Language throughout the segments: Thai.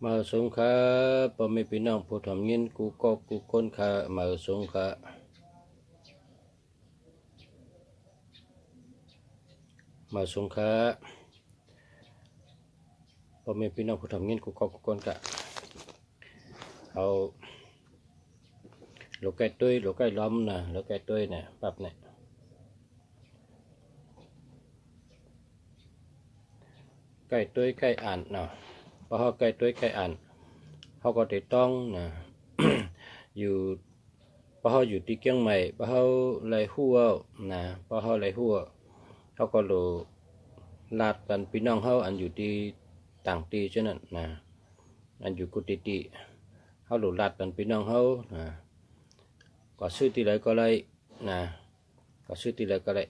มาสงฆ์ปอไม่พี่น้องผู้ทำเงินกูก็กูคนขามาสงฆ์มาสงฆ์ปอไม่พี่น้องผู้ทำเงินกูก็กูคนกะเอาลูกไก่ตุ้ยลูกไก่ล้อมนะลูกไก่ตุ้ยเนี่ยปรับเนี่ยไก่ตุ้ยไก่อ่านเนาะพอเขาไก่ตุ้ยไก่อ่านเขาก็ติดต้องนะ อยู่พอเขาอยู่ที่เกียงใหม่พอเขาไล่หัวนะพอเขาไล่หัวเขาก็รู้ลาดกันพี่น้องเขาอันอยู่ที่ต่างตีเช่นนั้นนะอันอยู่กุฏิติเขาหลุดลาดกันพี่น้องเขานะก็ซื้อที่ไหนก็ได้นะก็ซื้อที่ไหนก็ได้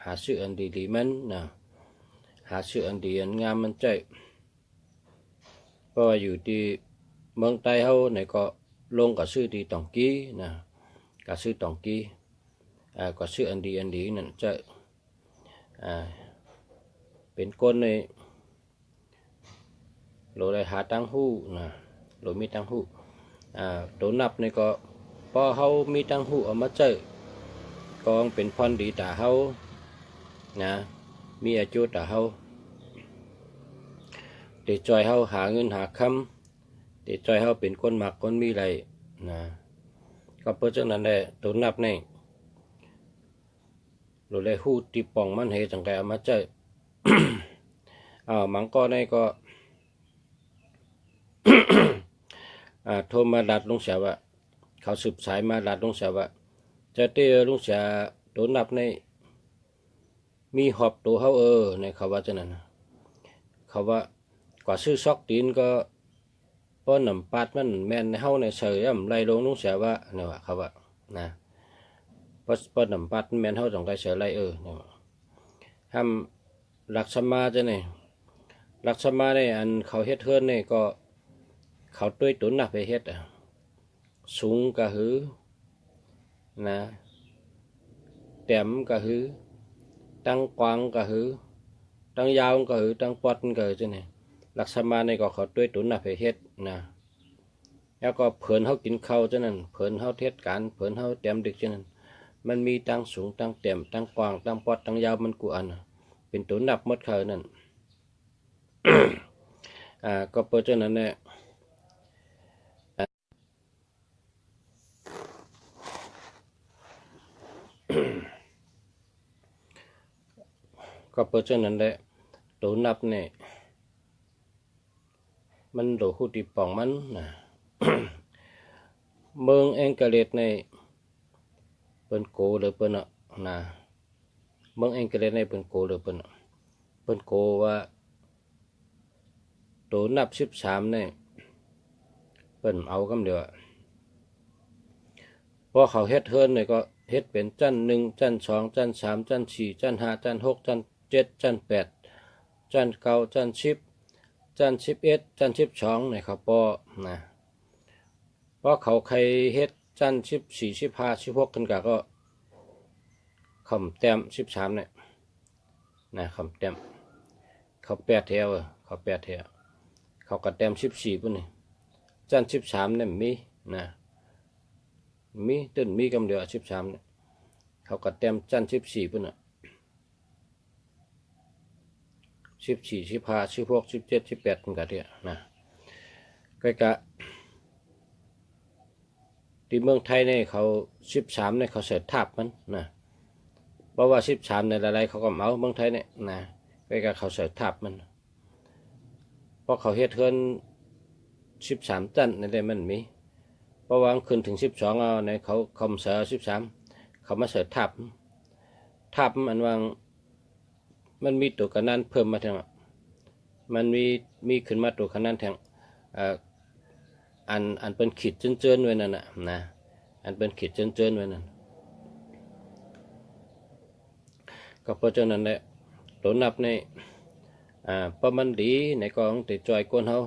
หาซื้ออันดีๆมันนะหาซื้ออันดีอันงามมันใจเพราะว่าอยู่ที่เมืองใต้เขาไหนก็ลงก็ซื้อที่ตองกี้นะก็ซื้อตองกี้ก็ซื้ออันดีนั่นใจเป็นคนในโหลได้หาตั้งหู้นะโหลมีตั้งหู้ตัวนับในก็พอเขามีตั้งหู้เอามาเจอกองเป็นพรดีตาเขานะมีอายุตาเขาเดี๋ยวจอยเขาหาเงินหาคำเดี๋ยวจอยเขาเป็นคนหมักคนมีไรนะก็เพราะฉะนั้นแหละตัวนับในโหลได้หู้ตีป่องมันเหจังไกเอามาเจอมังก็ในก็ โทรมาดัดลุงเสียว่าเขาสืบสายมาดัดลุงเสียว่าจะเตอลุงเสียโดนนับในมีหอบตัวเขาในเขาว่าจะนั่นเขาว่ากว่าซื้อซอกตีนก็ป้อนน้ำปัดมันแม่นในเฮาในเสยไล่ลงลุงเสียว่าเนี่ยว่าเขาว่านะป้อนน้ำปัดแม่นเฮาต้องได้เสือไล่เนี่ยห้ามหลักสมาจะเนี่ยหลักสมาในอันเขาเฮ็ดเทือนนี่ก็เขาด้วยตุนนับไปเฮ็ดสูงกะหือนะแต้มกะหือตั้งกวางกะหือตั้งยาวกะหือตั้งปอดกะหือจังได๋ลักษณะในก็เขาด้วยตุนนับไปเฮ็ดนะแล้วก็เพิ่นเฮากินข้าวจังนั้นเพิ่นเฮาเทศการเพิ่นเฮาแต้มดึกจังนั้นมันมีตั้งสูงตั้งแต้มตั้งกวางตั้งปอดตั้งยาวมันกูอันเป็นตุนนับหมดเขานั่น ก็เปิดจังนั้นแหละก็เปิดจังนั้นแหละตัวนับเนี่ยมันโดหูตีป่องมันนะ เมืองเองกะเลดในเปิ้นโกหรือเปิ้นนะเมืองเองกะเลดในเปิ้นโกหรือเปิ้นโกว่าตัวนับ13เนี่ยเปิ้นเอาคำเดียวพอเขาเฮ็ดเฮิรนเนี่ยก็เฮ็ดเป็นจัน1จัน2จัน3จัน4จัน5จัน6จัน7จัน8จัน9จัน10จัน11จัน12เนี่ยครับปอนะเพราะเขาใครเฮ็ดจัน14 15 16กันก็คำแต้ม13เนี่ยนะคำแต้มเขา8แถวเขา8แถวเขาก็แต้ม14ปุ่นนี่จัน13เนี่ยมีนะมีต้นมีกำเดียว13เนี่ยเขาก็แต้มจัน14ปุ่นน่ะ14 15 16 17 18กันก็เด้นะก็กะที่เมืองไทยเนี่ยเขา13เนี่ยเขาเสิร์ชทับมันนะเพราะว่า13ในหลายๆเขาก็เอาเมืองไทยเนี่ยนะก็กะเขาเสิร์ชทับมันเพราะเขาเฮ็ดเฮือน13ตันในได้มันมีเพราะว่าขึ้นถึง12เอาในเขาคอมเสิร์ช13เขามาเสิร์ชทับมันวางมันมีตัวคะแนนเพิ่มมาทางมันมีขึ้นมาตัวคะแนนทางอันเป็นขีดเจิ้นๆไว้นั่นนะอันเป็นขีดเจิ้นๆไว้นั่นก็เพราะฉะนั้นแหละตัวนับในเพราะมันดีในกองติดจอยก้นเฮา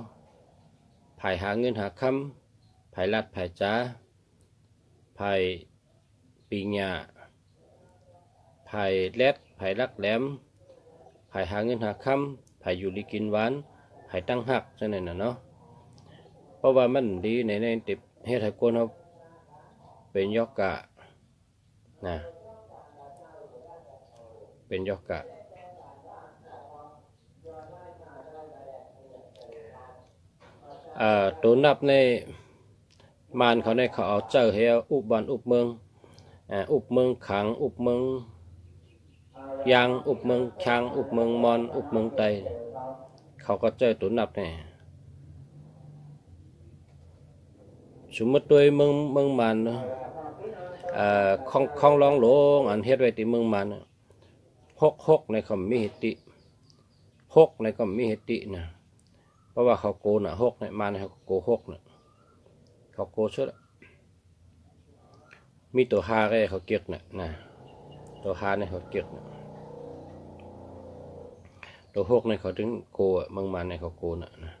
ภายหาเงินหาคำภายลัดภายจ้าภายปีญาภายแรดภายลักแหลมภายหาเงินหาคำภายอยู่ลีกินหวานภายตั้งหักจังนั้นน่ะเนาะ ราะว่ามันดีในติดเฮ็ดให้คนเขาเป็นยอกกะนะเป็นยอกกะตัวนับในมานเขาในเขาเอาเจอเฮียอุบบ้านอุบเมืองอุบเมืองขังอุบเมืองยางอุบเมืองช้างอุบเมืองมอนอุบเมืองไตเขาก็เจอตัวนับเนี่ยสมมติด้วยเมืองมันคลองรองหลงอันเฮ็ดไว้ที่เมืองมันหกในคำมีเหติหกในคำมีเหตินะเพราะว่าเขาโกน่ะหกในมันเขาโกหกน่ะเขาโกชุดมีตัวฮาก็เขาเกียกน่ะนะตัวฮาในเขาเกียกน่ะตัวหกในเขาถึงโกเมืองมันในเขาโกน่ะนะ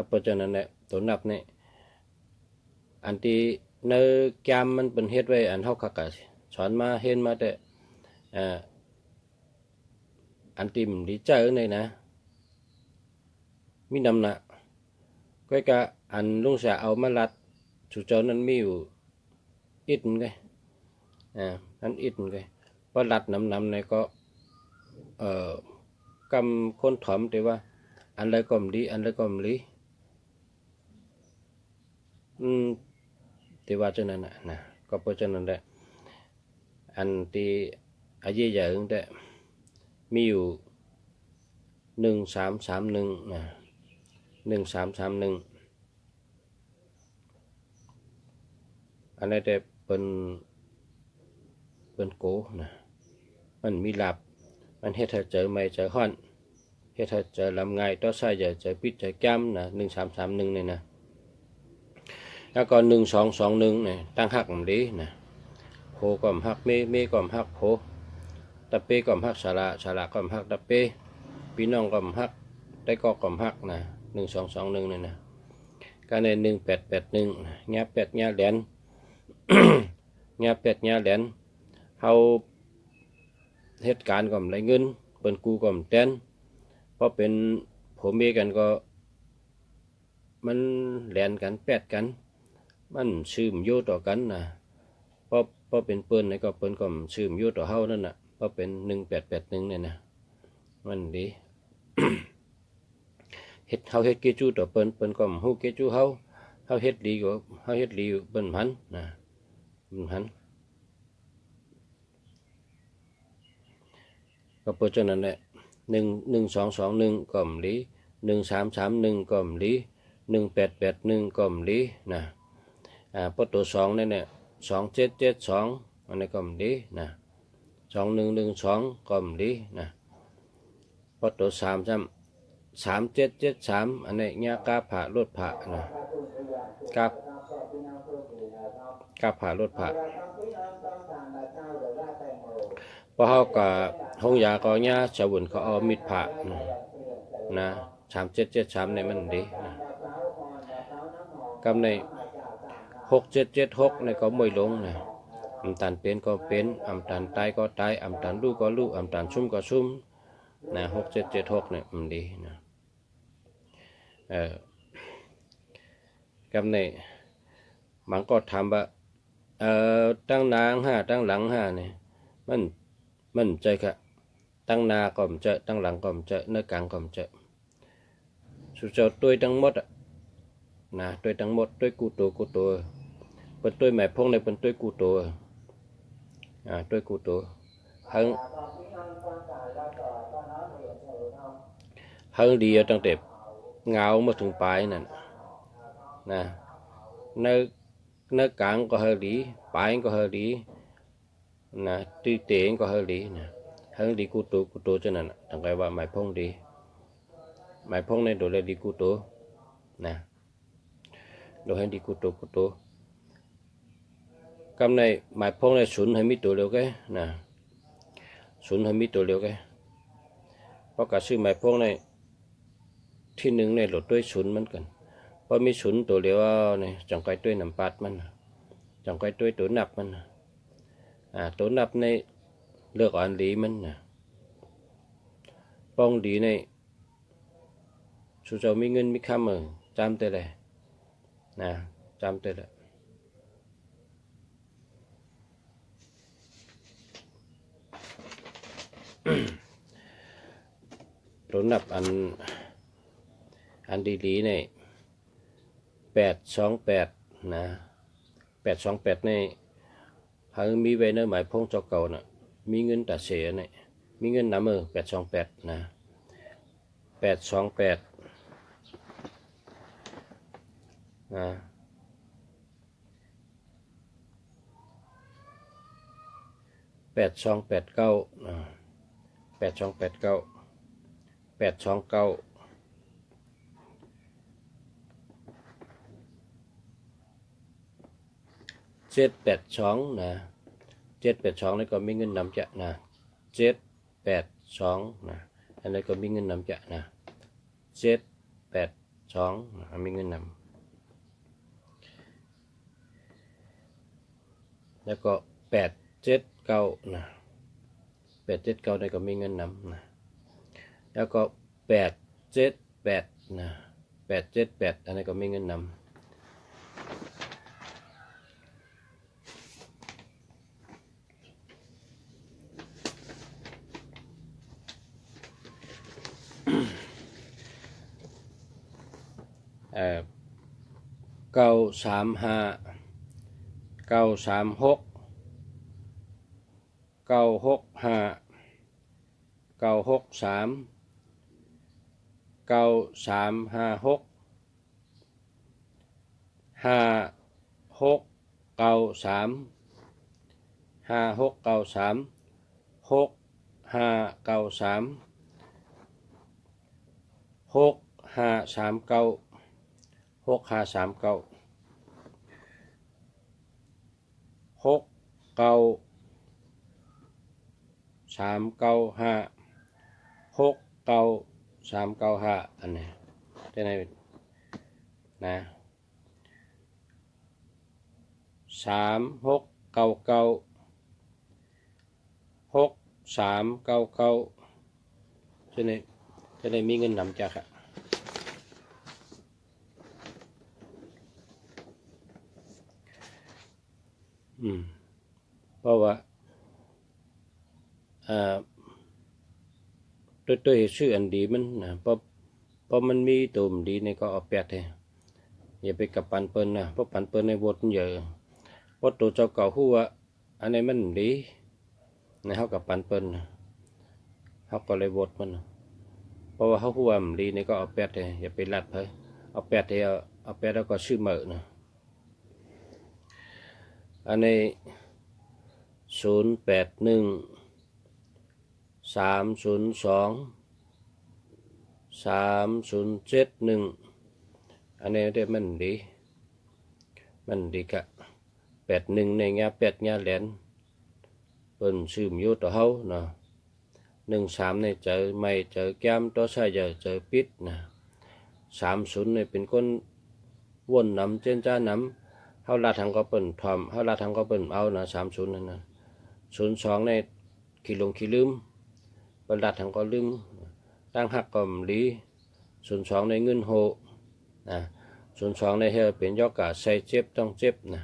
เพราะฉะนั้นเนี่ยตัวนับเนี่ยอันที่ในแกมมันเป็นเฮ็ดไว้อันเท่ากับสอนมาเห็นมาแต่อันที่มันดีเจอในนะมีนำหนักก็กะอันลุงเสียเอามาลัดสุเจ้านั้นมีอยู่อิดไงอันอิดไงพอลัดนำในก็กำคนถมแต่ว่าอันไรก็มดีอันไรก็มลีที่ว่าเจ้านั้นนะก็เพราะฉะนั้นแหละอันที่อายุใหญ่ตั้งแต่มีอยู่1331นะ1331อันนี้แต่เป็นโกนะมันมีหลับมันเฮ็ดให้เจอไม่เจอห้อนเฮ็ดให้เจอลำไงต่อใส่เจอปิดเจอแก้มนะ1331นี่นะแล้วก็1221เนี่ยตั้งหักมันดีนะโพก็มหักเมก็มหักโพตะเปก็มหักสาระก็มหักตะเปพี่น้องก็มหักได้ก็มหักนะ1221นี่นะก็ใน1881แง่เป็ดแง่แหลนแง่เป็ดแง่แหลนเฮาเหตุการณ์ก็ไรเงินเป็นกูก็แตนเพราะเป็นผมเมกันก็มันแหลนกันแปดกันมันชื่มโยต่อกันนะเพราะเป็นเปิ้นในก็เปิ้นก็ชื่มโยต่อเฮานั่นน่ะเพราะเป็น1881เนี่ยนะมันดี เฮ็ดเฮาเฮ็ดเกจูต่อเปิ้นก็ฮู้เกจูเฮาเฮ็ดดีกว่าเฮาเฮ็ดดีเปิ้นหันนะเปิ้นหันก็เพราะฉะนั้นแหละ1221ก็มลี1331ก็มลี1881ก็มลีนะพอตัว2นั่นเนี่ย2772อันนี้ก็มลีนะ2112ก็มลีนะพอตัว3773อันนี้เงี้ยกาผ่ารถผ่านะกาผ่ารถผ่าพอเขาก็ห้องยาก็เงี้ยชาวบุญเขาเอามิดผ่านะ3773เนี่ยมันดีนะกำใน6776เนี่ยก็มวยลงนะอำตันเป็นก็เป็นอำตันตายก็ตายอำตันรู้ก็รู้อำตันชุ่มก็ชุ่มนะ6776เนี่ยมันดีนะกับในมันก็ทำว่าตั้งนางตั้งหลังเนี่ยมันใจค่ะตั้งนาก็มเจอตั้งหลังก็มเจอเนื้อกลางก็มเจอสุดเจ้าตัวทั้งหมดนะตัวทั้งหมดตัวกูตัวเป็นตัวหมายพงในเป็นตัวกูตัวตัวกูตัวหังดีตั้งแต่เงามาถึงปลายนั่นนะเนื้อกลางก็เฮลีปลายก็เฮลีนะตีเตงก็เฮลีนะหังดีกูตัวฉะนั้นตั้งใจว่าหมายพงดีหมายพงในโดเลยดีกูตัวนะโดยให้ดีกูตัวกำในหมายพงในศูนย์ให้มีตัวเร็วแกนะศูนย์ให้มีตัวเร็วแกเพราะการซื้อหมายพงในที่หนึ่งในหลดด้วยศูนย์เหมือนกันเพราะมีศูนย์ตัวเดียวเนี่ยจังไกด้วยน้ำปัดมันจังไกด้วยตัวนับมันตัวนับในเลือกอันดีมันนะป้องดีในสุเจ้ามีเงินมีคำจำแต่เลย นะจำได้ละตัวนับอันดีๆใน828นะ828ในหากมีไว้ในหมายพงเจ้าเก่าน่ะมีเงินแต่เสียเนี่ยมีเงินนำ828นะ828นะ8289นะ8289 829782นะ782นี่ก็มีเงินนำจะนะ782นะอันนี้ก็มีเงินนำจะนะ782นะมีเงินนำแล้วก็879นะ879นี่ก็มีเงินนำนะแล้วก็878นะ878อันนี้ก็มีเงินนำ935 936 965 963 9356 5693 5693 6593 6539 6539 69395 69395อันนี้ได้ไหนนะ3699 6399จะได้มีเงินนำจากค่ะเพราะว่าตัวชื่ออันดีมันนะเพราะมันมีตัวมันดีในก็เอาแปดเลยอย่าไปกับปันเปิ้ลนะเพราะปันเปิ้ลในบทมันเยอะเพราะตัวเจ้าเก่าหัวอันนี้มันดีในเขากับปันเปิ้ลเขาก็เลยบทมันเพราะว่าเขาหัวมันดีในก็เอาแปดเลยอย่าไปลัดเลยเอาแปดเลยเอาแปดแล้วก็ชื่อเหม่อนะอันนี้081 302 3071อันนี้ได้มันดีกะ81ในงา8งาแหลนเปิ้นซื้อมอยู่ต่อเฮาเนาะ13ในเจอไม่เจอแก้มต่อใช้เจอปิดนะ30ในเป็นคนวนนำเจนจ้านำเฮาลาทางก็เปิ้นทอมเฮาลาทางก็เปิ้นเอานะ30นั่นน่ะ02ในขี้ลืมเปิ้นลาทางก็ลืมตั้งหักก็มลี02ในเงินโหนะ02ในเฮาเป็นยอกกะใส่เจ็บต้องเจ็บนะ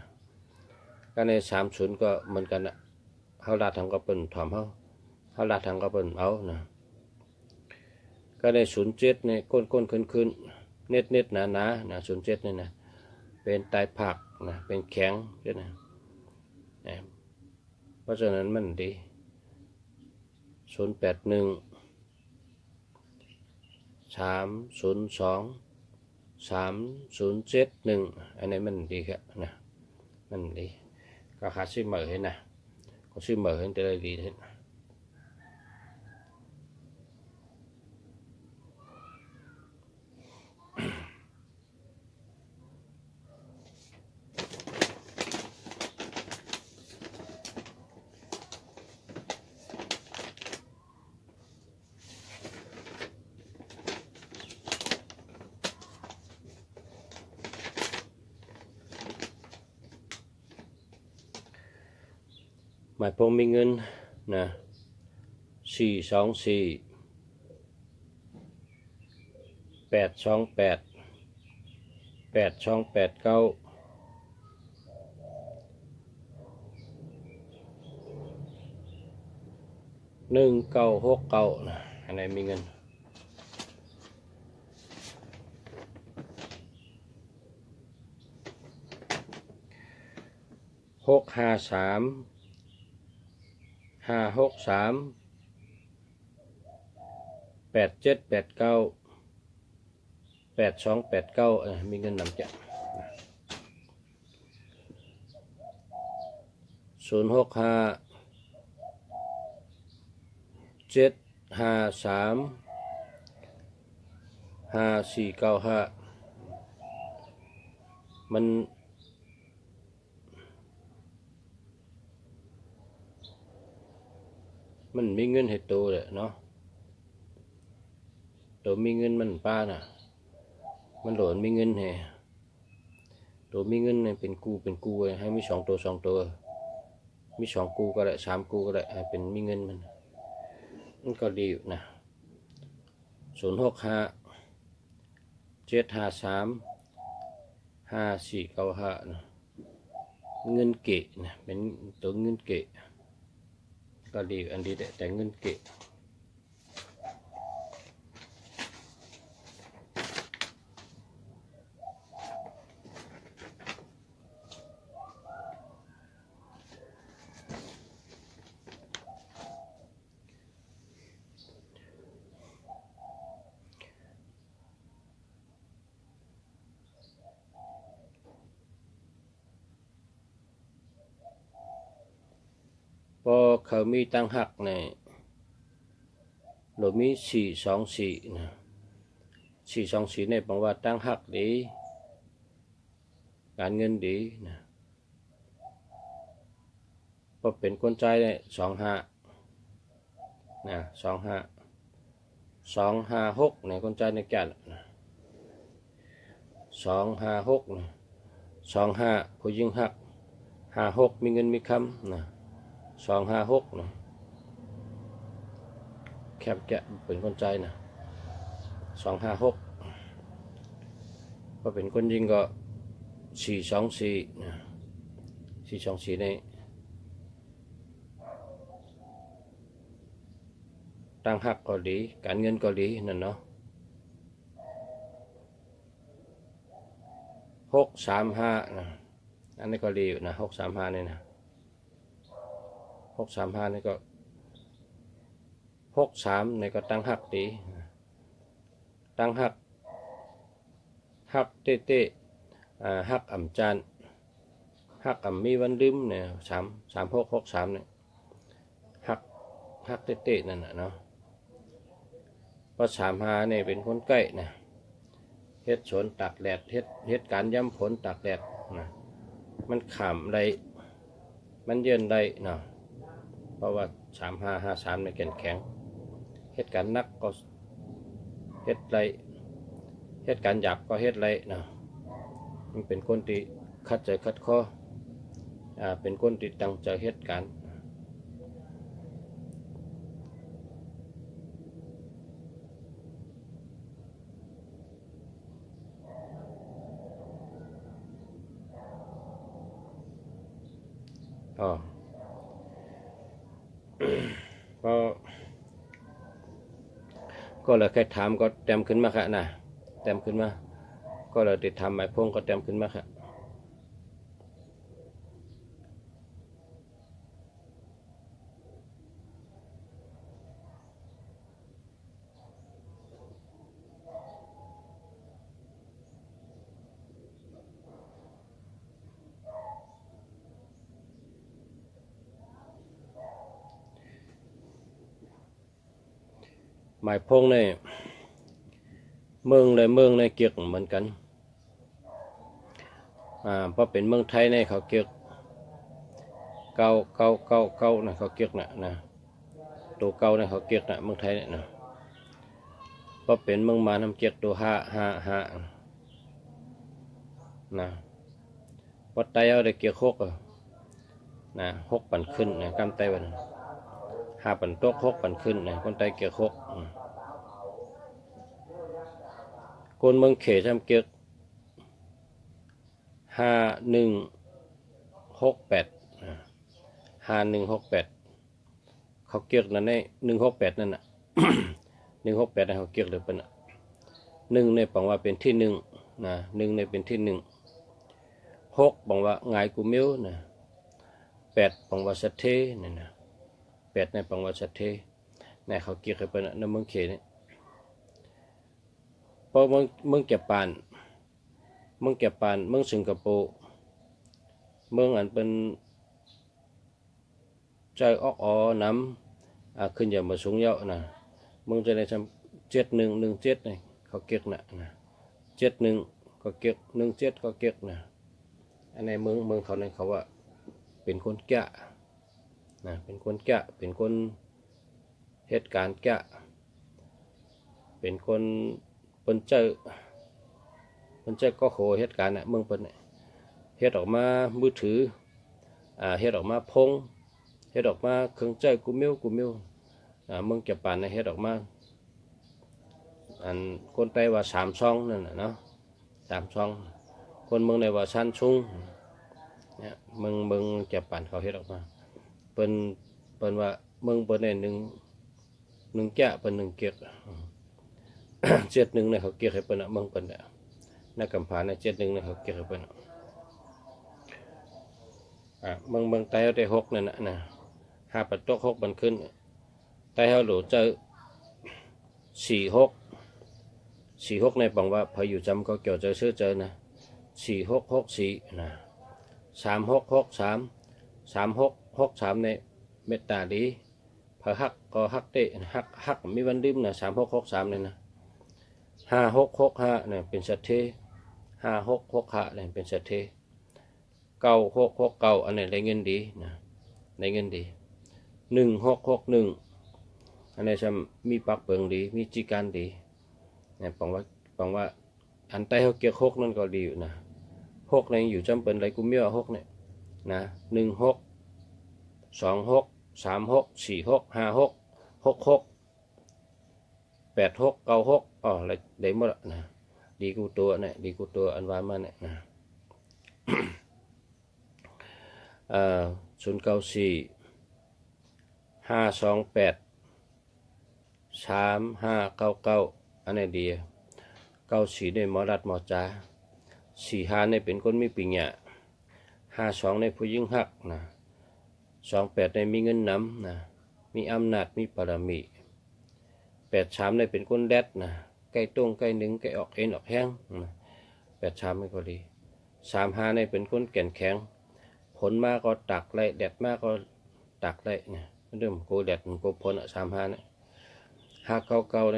ก็ใน30ก็เหมือนกันน่ะเฮาลาทางก็เปิ้นทอมเฮาลาทางก็เปิ้นเอานะก็ใน07ในก้นขึ้นเน็ดหนานะ07นี่นะเป็นตายผักนะเป็นแข็งใช่ไหมเพราะฉะนั้นมันดี081 302 3071อันนี้มันดีครับนะมันดีก็ขาซื้อเหมือให้นะก็ซื้อเหมือให้จะได้ดีขึ้นหมายผมมีเงินนะ424 828 8289 1969นะอันไหนมีเงิน653 563 8789 8289มีเงินนำจะ065 753 5495มันมีเงินให้โตเลยเนาะตัวมีเงินมันป้าน่ะมันโหลดมีเงินให้ตัวมีเงินเป็นกูให้มี2 ตัวมี2 กูก็ได้3 กูก็ได้ให้เป็นมีเงินมันก็ดีอยู่นะ065 753 5495นะเงินเกะนะเป็นตัวเงินเกะก็ดีอันดีแต่เงินเกะพอเขามีตั้งหักในเรามี424นะ424เนี่ยแปลว่าตั้งหักดีการเงินดีนะพอเป็นคนใจเนี่ย25นะ256เนี่ยคนใจในแก่นะ256นะ25ผู้ยิ่งหัก56มีเงินมีคำนะ256นะแคบจะเป็นคนใจนะ256พอเป็นคนยิงก็424นะ424ในตั้งหักก็ดีการเงินก็ดีนั่นเนาะ635นะอันนี้ก็ดีอยู่นะ635นี่นะ635นี่ก็63นี่ก็ตั้งหักดีตั้งหักเต้หักอ่ำจานหักอ่ำมีวันลืมเนี่ย3663เนี่ยหักเต้นั่นน่ะเนาะเพราะ35เนี่ยเป็นคนใกล้นะเฮ็ดสวนตากแดดเฮ็ดการย้ำผลตากแดดนะมันขำได้มันเยือนได้เนาะเพราะว่า3553ในแข็งเฮ็ดการนักก็เฮ็ดไรเฮ็ดการหยาบก็เฮ็ดไรเนาะมันเป็นคนที่คัดใจคัดข้อเป็นคนที่ตั้งใจเฮ็ดการก็เลยแค่ถามก็เต็มขึ้นมาค่ะนะเต็มขึ้นมาก็เลยติดทำหมายพงก็เต็มขึ้นมาค่ะหมายพงในเมืองในเกียกเหมือนกันเพราะเป็นเมืองไทยในเขาเกียกเก้านะเขาเกียกนะตัวเก้าในเขาเกียกนะเมืองไทยเนี่ยนะเพราะเป็นเมืองมาทำเกียกตัวห้านะพอไตเอาได้เกียก6นะ6ปั่นขึ้นนะกำไตวัน5ปั่นตก6ปั่นขึ้นนะคนไตเกียก6คนเมืองเขทำเกียก 51685168เขาเกียกนั่นใน168นั่นน่ะ 168เขาเกียกเลยเปิ้นน่ะ1ในปังว่าเป็นที่1นะ1ในเป็นที่1 6ปังว่าง่ายกูมิ้วนะ8ปังว่าสัทเทนั่นน่ะ8ในปังว่าสัทเทในเขาเกียกให้เปิ้นน่ะในเมืองเขนี่พอเมืองเก็บปานเมืองสิงคโปร์เมืองอันเป็นใจออกน้ำขึ้นอย่ามาสูงเยอะนะเมืองจะได้ทำ7117นี่เขาเก็กนะ71ก็เก็ก17ก็เก็กนะอันในเมืองเขาเนี่ยเขาว่าเป็นคนแก่นะเป็นคนแก่เป็นคนเหตุการณ์แก่เป็นคนเปิ้นเจอก็โหเหตุการณ์น่ะเมืองเปิ้นเฮ็ดออกมามือถือเฮ็ดออกมาพงเฮ็ดออกมาเครื่องใจกูมิ้วเมืองเก็บปานเฮ็ดออกมาอันคนไต้ว่า3ช่องนั่นน่ะเนาะ3ช่องคนเมืองในว่าชั้นชุงเนี่ยเมืองเก็บปานเขาเฮ็ดออกมาเปิ้นว่าเมืองเปิ้นได้1แก่เปิ้น1เกียก71เนี่ยเขาเกียกให้เปิ้นเมืองเปิ้นน่ะนักกำพร้าใน71เนี่ยเขาเกียกให้เปิ้นเมืองไต้ได้6นั่นน่ะ5ปัดตก6มันขึ้นไต้เฮาหลูเจอ46ในปังว่าพออยู่จำก็เกี่ยวเจอชื่อเจอนะ4664นะ3663ในเมตตาดีพอฮักก็ฮักเตะฮักมีวันดิมนะ3663เลยนะ5665เนี่ยเป็นสัตเท5665เนี่ยเป็นสัตเท9669อันนี้ได้เงินดีนะได้เงินดี1661อันนี้จะมีปักเปิงดีมีจิการดีเนี่ยปังว่าอันใต้เขาเกี่ยว6นั่นก็ดีอยู่นะ6ในอยู่จำเป็นไรกูมีว่า6เนี่ยนะ16 26 36 46 56 66 86 96อะไรได้หมดนะดีกูตัวเนี่ยดีกูตัวอันว่ามาเนี่ยนะ094 528 3599อันนี้ดี94ในหมอรัดหมอจ๋า45ในเป็นคนมีปิญญา52ในผู้ยิ่งหักนะ28ในมีเงินนำนะมีอำนาจมีบารมี83ในเป็นคนแดดนะใกล้ตรงใกล้หนึ่งใกล้ออกเอ็นออกแห้งนะ83ไม่ก็ดี35ในเป็นคนแก่นแข็งผลมาก็ตักไล่แดดมาก็ตักไล่นะเรื่องโกแดดโกผล35เนี่ย599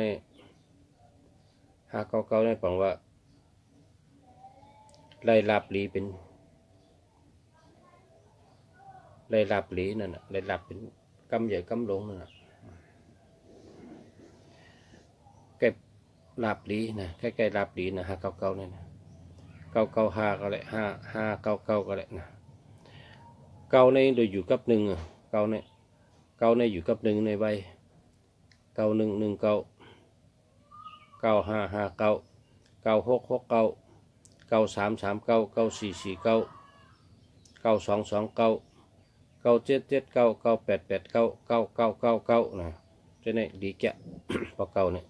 ในปังว่าไล่ลาบลีเป็นไล่ลาบลีนั่นน่ะไล่ลาบเป็นกำใหญ่กำลงนั่นน่ะใกล้ลาบลีนะใกล้ลาบลีนะ599นี่นะ995ก็แหละ599ก็แหละนะเก้าในโดยอยู่กับ1เก้าในอยู่กับ1ในใบ9119 9559 9669 9339 9449 9229 9779 9889 9999นะจะเนี่ยดีแก่พอเก่าเนี่ย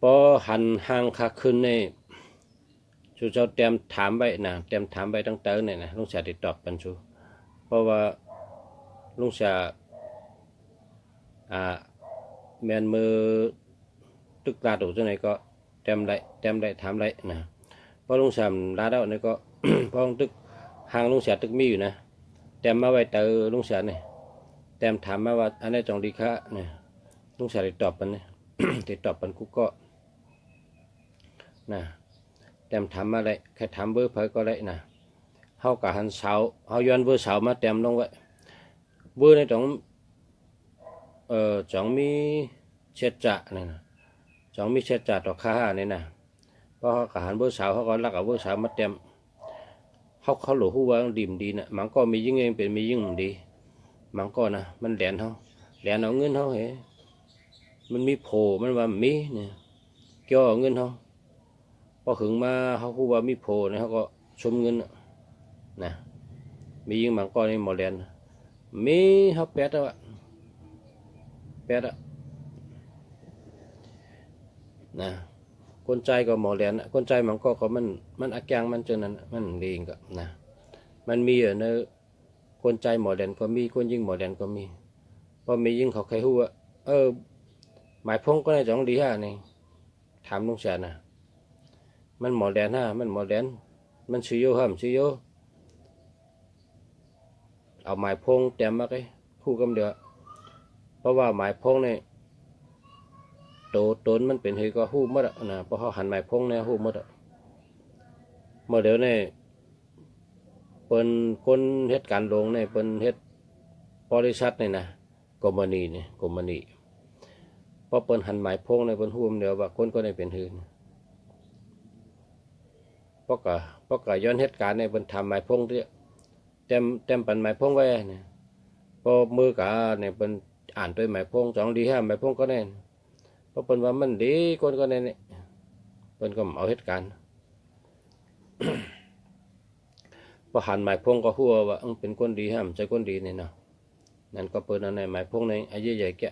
พอหันห่างขาขึ้นในชูเจ้าเตรียมถามไว้นะเตรียมถามไว้ตั้งแต่เนี่ยนะลุงเสียติดตอบกันชูเพราะว่าลุงเสียแมนมือตึกลาดูจังไหนก็เตรียมได้ถามได้นะเพราะลุงเสียลาได้เนี่ยก็ เพราะตึกห่างลุงเสียตึกมีอยู่นะเตรียมมาไว้แต่ลุงเสียเนี่ยเตรียมถามมาว่าอันนี้จงดีค่ะเนี่ยลุงเสียติดตอบกันเนี่ย ติดตอบปันกูก็นะเต็มทำมาเลยแค่ทำเบอร์เผยก็เลยนะเขากับหันเสาเขาย้อนเบอร์เสามาเต็มลงไว้เบอร์ในจงมีเช็ดจะเนี่ยนะ สองมีเช็ดจ่าต่อค่าเนี่ยนะเพราะเขาหันเบอร์สาวเขาก็รักเอาเบอร์สาวมาเต็มเขาหลวหูว่าดีมดีนะมันก็มียิ่งเองเป็นมียิ่งดีมันก็นะมันแหลนเขาแหลนเอาเงินเขาเหมันมีโผมันว่ามีเนี่ยเกี่ยวเอาเงินเขาพอถึงมาเขาพูดว่ามีโผนะเขาก็ชมเงินนะมียิ่งมันก็นี่หมดแหลนมีเขาแปดแล้วแปดอะนะคนใจก็หมอแหลนคนใจมันก็มันอักยังมันจนนั้นมันดีก็นะมันมีในคนใจหมอแหลนก็มีคนยิ่งหมอแหลนก็มีพอมียิ่งเขาใครหู้ว่าหมายพงก็ในจังดีฮะนี่ถามลุงแสนนะมันหมอแหลนฮะมันหมอแหลนมันซื้อโยห้ามซื้อโยเอาหมายพงเต็มมาเลยคู่กำเดียวเพราะว่าหมายพงเนี่ยต้นมันเป็นเฮก็หู้หมดนะเพราะเขาหันหมายพงเนี่ยหู้หมดเมื่อเดี๋ยวเนี่ยเปิ้นคนเฮ็ดการลงเนี่ยเปิ้นเฮ็ดบริษัทเนี่ยนะกมณีเนี่ยกมณีพอเปิ้นหันหมายพงเนี่ยเปิ้นหู้เดียวว่าคนก็ได้เป็นหืนเพราะก็ย้อนเหตุการณ์เนี่ยเปิ้นทำหมายพงที่เต็มปันหมายพงไว้เนี่ยพอมือกะเนี่ยเปิ้นอ่านด้วยหมายพง2 ดี 5หมายพงก็แน่เพราะเปิ้นว่ามันดีคนก็แน่เนี่ยเปิ้นก็เอาเหตุการณ์พอหันหมายพงก็หัวว่าเป็นคนดีห้ามใจคนดีเนี่ยเนาะนั่นก็เปิ้นอันไหนหมายพงในอายุใหญ่แก่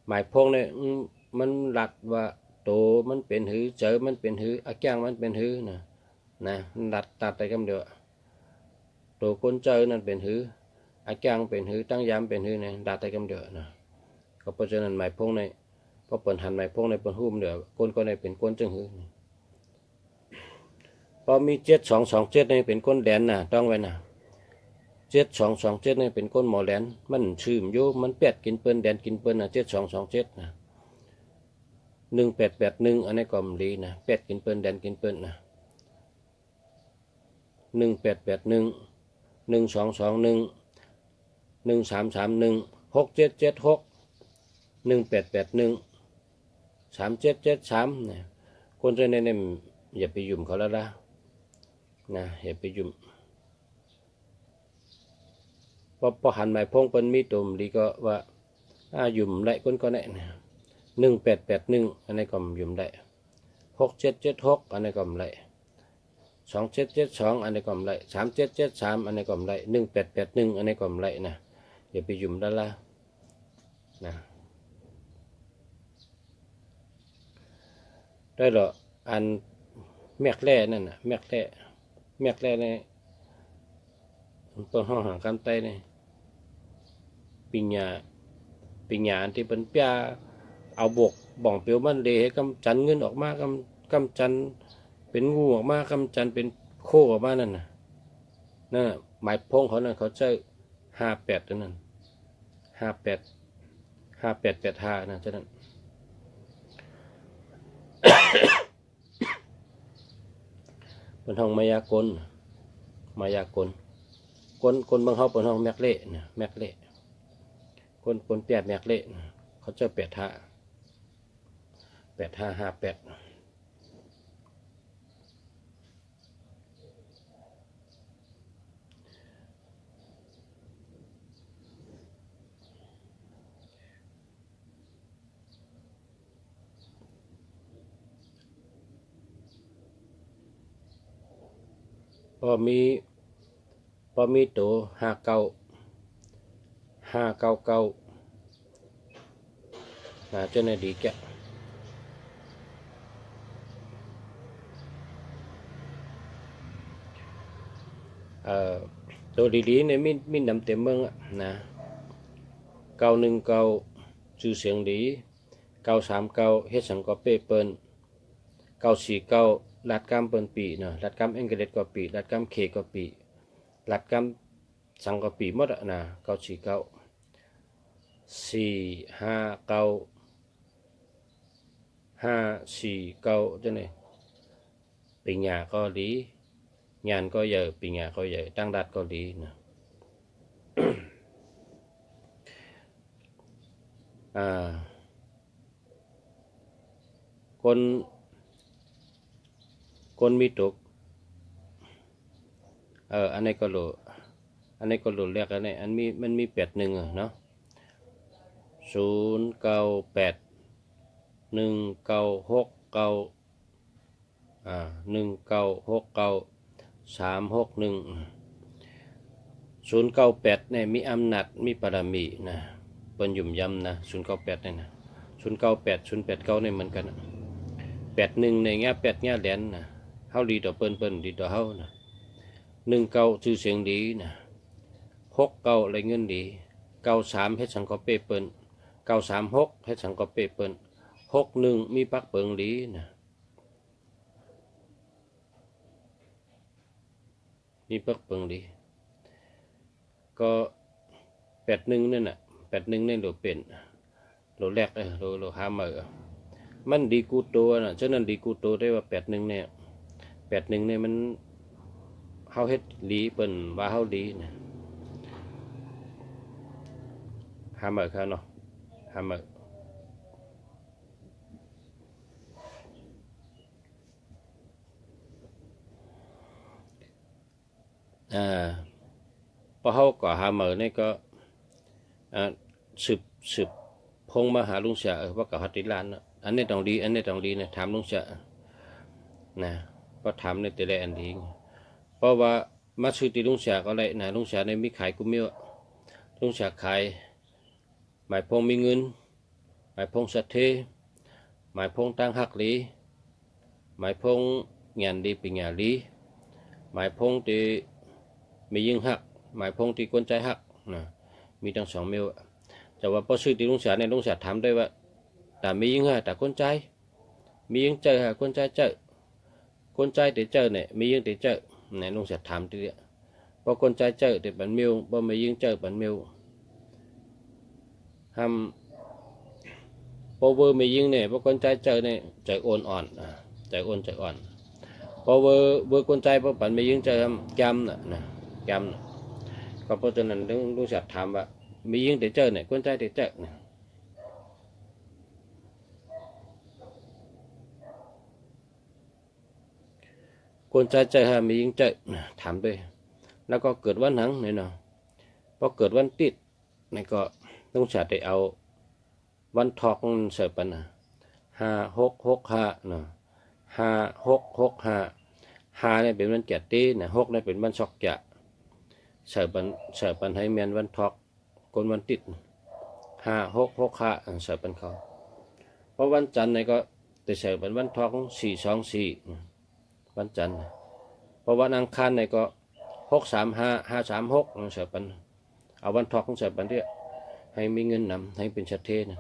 หมายพงเนี่ยมันหลักว่าโตมันเป็นหือเจอมันเป็นหืออาแก้งมันเป็นหือนะดัดตัดไปคำเดียวโตคนเจอนั่นเป็นหืออาแก้งเป็นหือตั้งยามเป็นหือเนี่ยดัดไปคำเดียวนะก็เพราะฉะนั้นหมายพงในพอเปิดหันหมายพงในเปิดหุ้มเดียวคนก็ในเป็นคนจังหือพอมี7227ในเป็นคนแดนนะต้องไว้นะ7227ในเป็นคนหมอแดนมันชื่มโยมันแปดกินเปิ้นแดนกินเปิ้นนะ7227นะ1881อันนี้ก็ดีนะแปดกินเปิ้นแดนกินเปิ้นนะ188112211331677618813773เนี่ยคนจะในเนี่ยอย่าไปยุ่มเขาแล้วนะอย่าไปยุ่มพอหันหมายพงเป็นมีตุ่มดีก็ว่ายุ่มได้คนก็ได้1881อันนี้ก็ยุ่มได้6776อันนี้ก็ได้2772อันนี้ก็ได้3773อันนี้ก็ได้1881อันนี้ก็ได้นะอย่าไปยุ่มด้านละนะได้หรออันแมกแร่นั่นน่ะแมกแร่ในต้นห้องหางคำไตนี่ปิญญาที่เป็นเปียเอาบกบ่องเปียวมันเดให้กำจันเงินออกมากำจันเป็นงูออกมากำจันเป็นโคออกมานั่นน่ะหมายพงเขานั่นเขาใช้58นั่น5885นะฉะนั้นเป็นห้องมายากลคนบางเขาเป็นห้องแมกเล่นะแมกเล่คนแปดแมกเล่เขาเจอ8558พอมีตัว599เจ้าหน้าดีแกตัวดีๆเนี่ยมีนำเต็มเมืองนะ919ชื่อเสียงดี939เฮ็ดสังกอเป้เปิ้น949ลัดกำเปิ้นปีเนาะลัดกำเอ็งเกเล็ดก็ปีลัดกำเคก็ปีลัดกำสังก็ปีหมดนะ949 459 cho này bình nhà có lý nhàn có giờ bình nhà có giờ tăng đạt có lý nè คนมีตกอันนี้ก็โหลแรกอันนี้มันมี81เนาะ098 19691969 361098เนี่ยมีอำนาจมีบารมีนะเปิ้นยุ่มย่ำนะ098เนี่ยนะ098 089เนี่ยเหมือนกัน81ในแง่8แง่แหลนนะเฮาดีต่อเปิ้นดีต่อเฮานะ19ชื่อเสียงดีนะ69อะไรเงินดี93เฮ็ดสังกอเปเปิ้น936เฮ็ดสังกอเปเปิ้น61มีปักเปิงดีนะมีปักเปิงดีก็81นั่นน่ะ81นี่โหลเป็นโหลแรกโหลหามามันดีกูตัวน่ะฉะนั้นดีกูตัวได้ว่า81เนี่ย81เนี่ยมันเฮาเฮ็ดดีเปิ้นว่าเฮาดีนะหามาครับเนาะหามาพอเฮาก็หามานี่ก็สืบพงมาหาลุงเสียว่ากับฮัตติลานนะอันนี้ต้องดีนะถามลุงเสียนะก็ถามในแต่ละอันดีเพราะว่ามาซื้อตีลุงเสียก็เลยนะลุงเสียในมีขายกุมิวลุงเสียขายหมายพงมีเงินหมายพงสัตเทหมายพงตั้งหักลีหมายพงงานดีเป็นงานลีหมายพงที่มียิงหักหมายพงที่กวนใจหักนะมีทั้ง2มิวแต่ว่าพอซื้อตีลุงเสียในลุงเสียถามได้ว่าแต่มียิงหักแต่กวนใจมียิงเจอหากวนใจเจอคนใจแต่เจอเนี่ยมียิงแต่เจอในลุงเสียถามทีเดียวพอคนใจเจอแต่ปันมิวพอมียิงเจอปันมิวทำพอเวอร์มียิงเนี่ยพอคนใจเจอเนี่ยใจอ่อนใจอ่อนพอเวอร์คนใจพอปันมียิงเจอจำนะจำก็เพราะฉะนั้นลุงเสียถามว่ามียิงแต่เจอเนี่ยคนใจแต่เจอเนี่ยคนใจใจหามียิงเจอถามไปแล้วก็เกิดวันหนังเนี่ยเนาะพอเกิดวันติดนี่ก็ต้องจัดได้เอาวันทอกเสิร์ฟปันนะ5665เนาะ5665เนี่ยเป็นวันเกียรตินะ6เนี่ยเป็นวันช็อกจะเสิร์ฟปันให้เมียนวันทอกคนวันติด5665เสิร์ฟปันเขาเพราะวันจันทร์เนี่ยก็จะเสิร์ฟเป็นวันทอก424วันจันทร์เพราะวันอังคารเนี่ยก็635536เสิร์ฟปันเอาวันทอกของเสิร์ฟปันที่ให้มีเงินนำให้เป็นชัดเจนนะ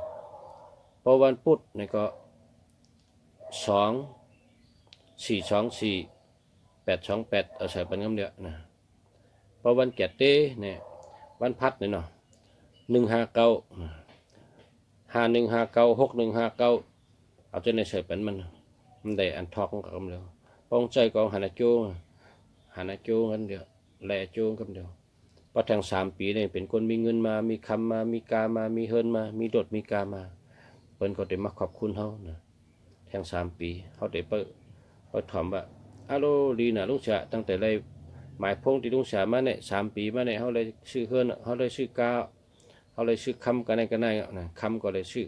พอวันพุธเนี่ยก็2424 828เอาใส่ปันคำเดียวนะพอวันเกียรติเนี่ยวันพัดเนี่ยเนาะ159 5159 6159เอาจนในใส่ปันมันได้อันทอกของคำเดียวปองใจกองหานาโจกันเดียวแลโจกันเดียวพอทั้ง3 ปีเนี่ยเป็นคนมีเงินมามีคำมามีกามามีเฮินมามีดดมีกามาเปิ้นก็ได้มาขอบคุณเขานะทั้ง3 ปีเขาได้เปิดถามว่าอาโลลีนะลุงเสียตั้งแต่ไรหมายพงที่ลุงเสียมาเนี่ย3 ปีมาเนี่ยเขาเลยซื้อเฮินเขาเลยซื้อกาเขาเลยซื้อคำกันได้นะคำก็เลยซื้อ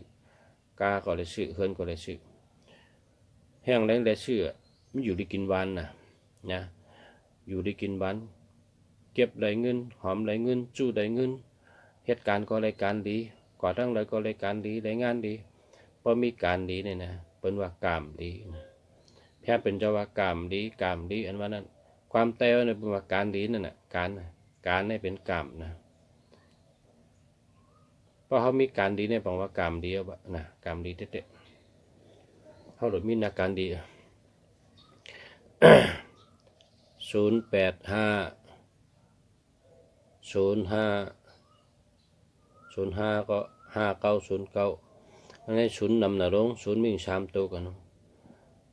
กาก็เลยซื้อเฮินก็เลยซื้อแห้งแรงเลยซื้อมันอยู่ได้กินวันนะอยู่ได้กินวันเก็บได้เงินหอมได้เงินจู้ได้เงินเหตุการณ์ก็รายการดีก่อตั้งเลยก็รายการดีได้งานดีพอมีการดีเนี่ยนะเป็นว่ากามดีแค่เป็นเจ้าว่ากามดีอันว่านั้นความเต้วเนี่ยเป็นว่าการดีนั่นน่ะการเนี่ยเป็นกามนะเพราะเขามีการดีเนี่ยบอกว่ากามดีนะกามดีเด็ดๆเขาหลุดมีนาการดี085 ก็5909อันนี้0นำหน้าลง0มี3 ตัวกัน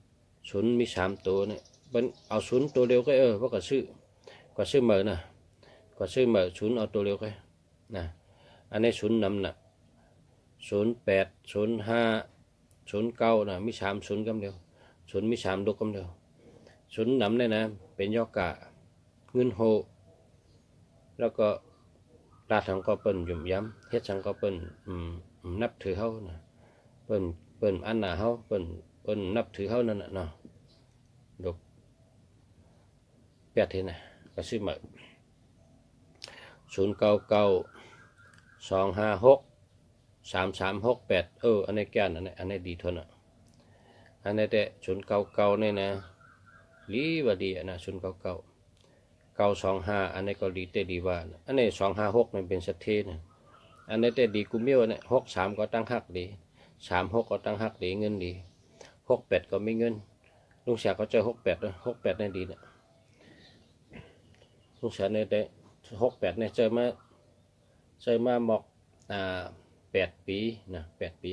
0มี3 ตัวเนี่ยเป็นเอา0 ตัวเดียวก็เพราะก็ซื้อเหมือนนะก็ซื้อเหมือน0เอาตัวเดียวก็นะอันนี้0นำหน้า08 05 ศูนย์เก้านะมี3 ศูนย์กำเดียวศูนย์มี3 ลูกกำเดียวศูนย์นำเนี่ยนะเป็นยอกะเงินโฮแล้วก็ลาทังก็เปิ้นยุ่มย้ำเฮ็ดสังก็เปิ้นนับถือเฮานะเปิ้นอันหน้าเฮาเปิ้นนับถือเฮานั่นน่ะเนาะดอกแปดเห็นนะก็ซื้อมา0992563368อันนี้แก่นอันนี้ดีทนอ่ะอันนี้แต่099นี่นะลีว่าดีนะ099925อันนี้ก็ดีแต่ดีว่าอันนี้256นี่เป็นสัตเทนะอันนี้แต่ดีกุเมียวเนี่ย63ก็ตั้งหักดี36ก็ตั้งหักดีเงินดี68ก็ไม่เงินลุงเสียก็เจอ68ด้วย68นี่ดีนะลุงเสียเนี่ยแต่68เนี่ยเจอมาหมอก8 ปีนะ8 ปี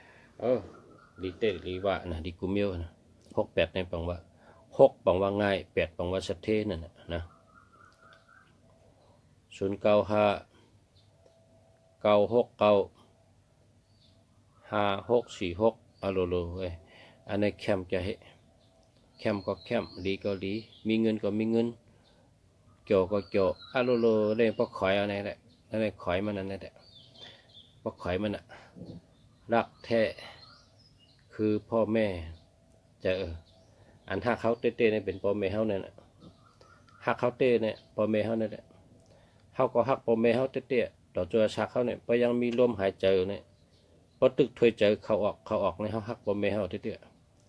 68ดีเตดีว่านะดีกุเมียวนะ68ในปังว่า6ปังว่าง่าย8ปังว่าสัตเทนั่นนะ0959695646อะโลเว้ยอันนี้แคมจะให้แคมก็แคมดีก็ดีมีเงินก็มีเงินเกี่ยวก็เกี่ยวอะโลเล่นพวกข่อยอะไรแหละนั่นแหละข่อยมันนั่นแหละพวกข่อยมันรักแท้คือพ่อแม่จะอันหักเขาเต้ๆเนี่ยเป็นพ่อแม่เขาเนี่ยหักเขาเต้เนี่ยพ่อแม่เขาเนี่ยเขาก็หักพ่อแม่เขาเต้ๆต่อตัวชักเขาเนี่ยพอยังมีลมหายใจเนี่ยพอตึกถอยใจเขาออกเนี่ยเขาหักพ่อแม่เขาเต้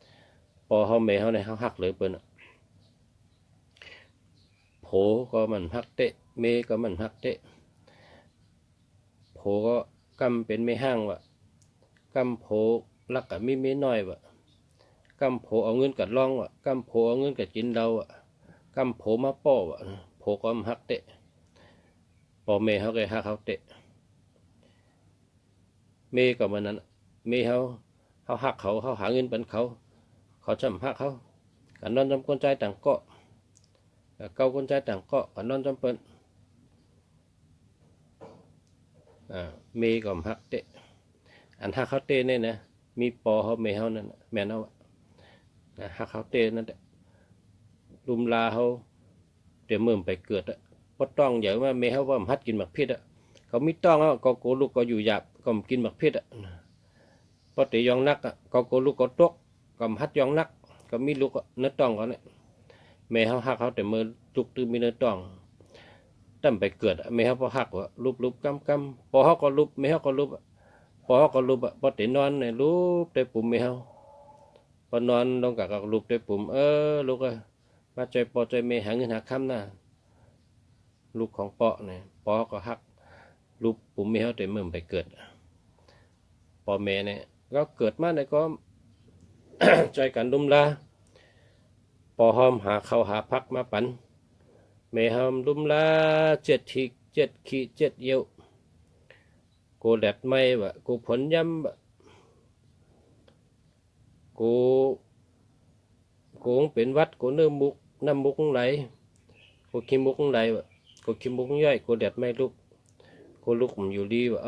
ๆพอเขาแม่เขาเนี่ยเขาหักเลยเปิ้นโผก็มันหักเตะเมก็มันหักเตะโผก็กำเป็นไม่ห้างวะกำโผรักกับมีเมน้อยวะกำโผเอาเงินกัดล่องวะกำโผเอาเงินกัดจินเดาวะกำโผมาป้อวะโผก็มันหักเตะพอเมเขาก็หักเขาเตะเมก็มันนั้นเมเขาหักเขาหาเงินเป็นเขาจำหักเขากันนอนจำคนใจต่างเกาะเก้าคนใจต่างเกาะกันนอนจำเป็นเมก็หักเตะอันหักเขาเตะเนี่ยนะมีปอเขาเมเขานั่นแม่นเอาหักเขาเตะนั่นแหละลุมลาเขาเดี๋ยวเมื่อไปเกิดพอต้องอย่างว่าเมเขาว่าหัดกินหมักพิษเขาไม่ต้องก็โกลูกก็อยู่หยาบก็กินหมักพิษพอตียองนักก็โกลูกก็ตกก็หัดยองนักก็มีลูกเนื้อต้องเขาเนี่ยแม่เขาหักเขาแต่เมื่อลุกตื้อมีเนื้อต้องตั้มไปเกิดแม่เขาพอหักว่าลุบกำพอเขาก็ลุบแม่เขาก็ลุบพอเขาก็ลุบพอตีนอนเนี่ยลุบได้ปุ่มแม่เขาพอนอนลงกับลุบได้ปุ่มลูกมาใจปอใจแม่หาเงินหาคำนะลูกของปอเนี่ยปอก็หักลุบปุ่มแม่เขาแต่เมื่อไปเกิดปอแม่เนี่ยก็เกิดมาเนี่ยก็ ใจกันดุมลาปอหอมหาเข้าหาพักมาปันเมหอมดุมลา7 ที7 ขี7 เยี่ยวกูแดดไม่วะกูผลย้ำวะกูเป็นวัดกูเนื้อมุกน้ำมุกไหลกูขี้มุกไหลวะกูขี้มุกย่อยกูแดดไม่ลุกกูลุกมันอยู่ดีวะ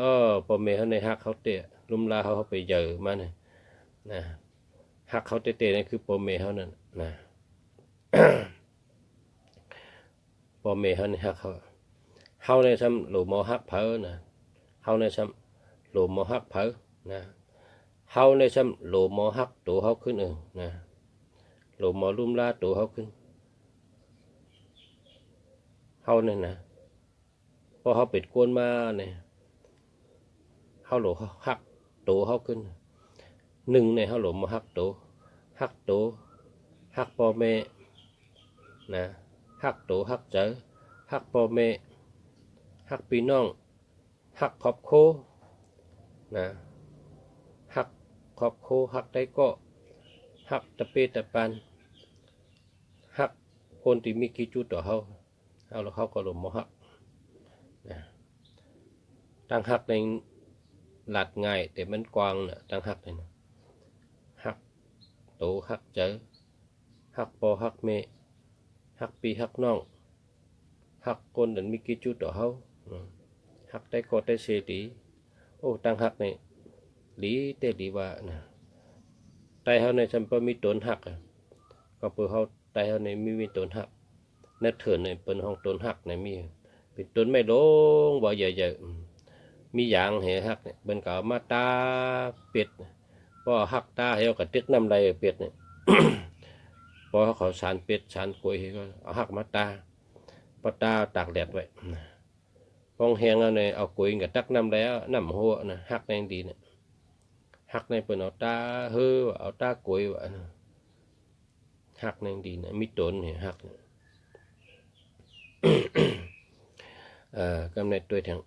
พอเมเขาในหักเขาเตะลุมลาเขาไปเจอมาเนี่ยนะหักเขาเตะนี่คือปอเมเขานั่นนะปอเมเขาในหักเขาในซ้ำหลูมอหักเผอนะเขาในซ้ำหลูมอหักเผอนะเขาในซ้ำหลูมอหักตัวเขาขึ้นนะหลูมอลุ่มลาตัวเขาขึ้นเขาเนี่ยนะพอเขาปิดกวนมาเนี่ยเขาหลูหักตัวเขาขึ้น1ในเขาหลูมอหักตัวหักปอเมนะหักโตหักเจอหักพ่อแม่หักพี่น้องหักครอบครัวนะหักครอบครัวหักได้ก็หักตะเปตะปันหักคนที่มีกิจจุต่อเขาแล้วเขาก็หลงมหักนะตั้งหักในหลัดง่ายแต่มันกว้างนะตั้งหักเลยนะหักโตหักเจอหักพ่อหักแม่หักปีหักน้องหักคนนั้นมีกิจจุต่อเขาหักได้ก็ได้เสียดีตั้งหักนี่ดีแต่ดีว่านะ เฮาในจำเป็นมีต้นหักก็เปิดเฮาไตเฮาในมีต้นหักนัดเถินในเปิ้นห้องต้นหักในมีเป็นต้นไม่ลงบ่ใหญ่ๆมียางแหหักเนี่ยเปิ้นก็เอามาตาเป็ดพอหักตาเฮาก็ตึกน้ำไหลเป็ดเนี่ย พอเขาสารเป็ดสารกล้วยก็เอาหักมาตาปตาตากแดดไว้พองแห้งแล้วเนี่ยเอากล้วยกับตักน้ำแล้วน้ำหัวนะหักในดีเนี่ยหักในเปิ้นเอาตาเฮือเอาตากล้วยว่าหักในดีเนี่ยมีต้นเนี่ยหักกำเนิดตัวแทง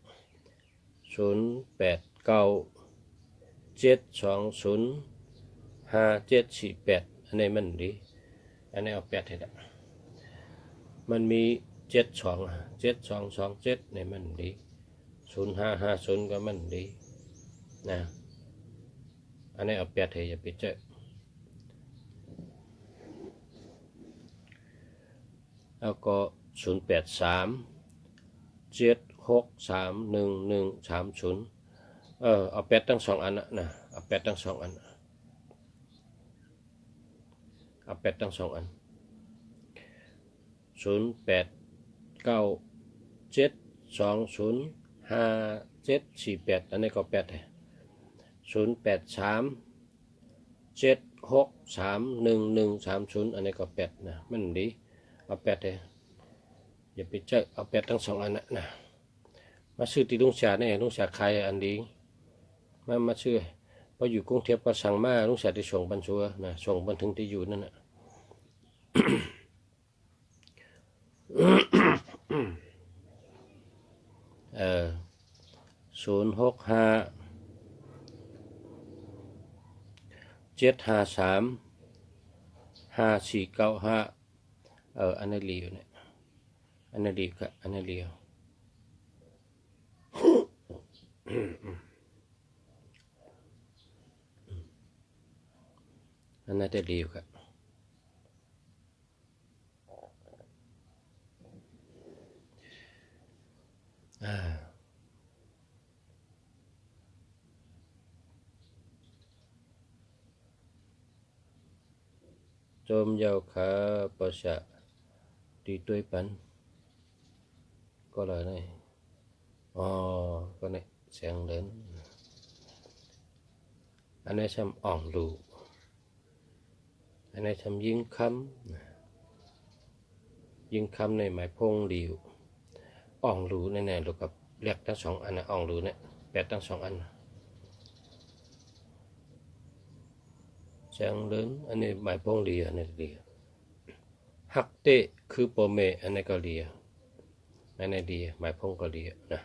0897205748อันนี้มันดีอันนี้เอา8ให้ได้มันมี727227เนี่ยมันดี0550ก็มันดีนะอันนี้เอา8ให้อย่าไปเจอแล้วก็0837631130เอา8ทั้ง2อันนะเอา8ทั้ง2อันเอา8ทั้ง2อัน0897205748อันนี้ก็8ให้0837631130อันนี้ก็8นะมันดีเอา8ให้อย่าไปเจอเอา8ทั้ง2อันนะมาซื้อที่ลุงชาเนี่ยลุงชาขายอันดีมาซื้อพออยู่กรุงเทพก็สั่งมาลุงชาได้ส่งบรรชัวนะส่งบรรถึงที่อยู่นั่นนะ065-753-5495อันนี้เลียวเนี่ยอันนี้ดีกับอันนี้เลียวอันนั้นจะดีครับโจมยาวขาประชาดีตัวปันก็เลยนี่ก็นี่เสียงเดินอันนี้ทำอ่องดูอันนี้ทำยิงคำในหมายพงเดียวอ่องรูแน่ๆลูกกับเรียกทั้ง2อันนะอ่องรูเนี่ย8ทั้ง2อันเสียงเดินอันนี้หมายพงเดียวอันนี้เดียวฮักเตะคือโปเมอันนี้ก็เดียวอันนี้ดีหมายพงก็เดียวนะ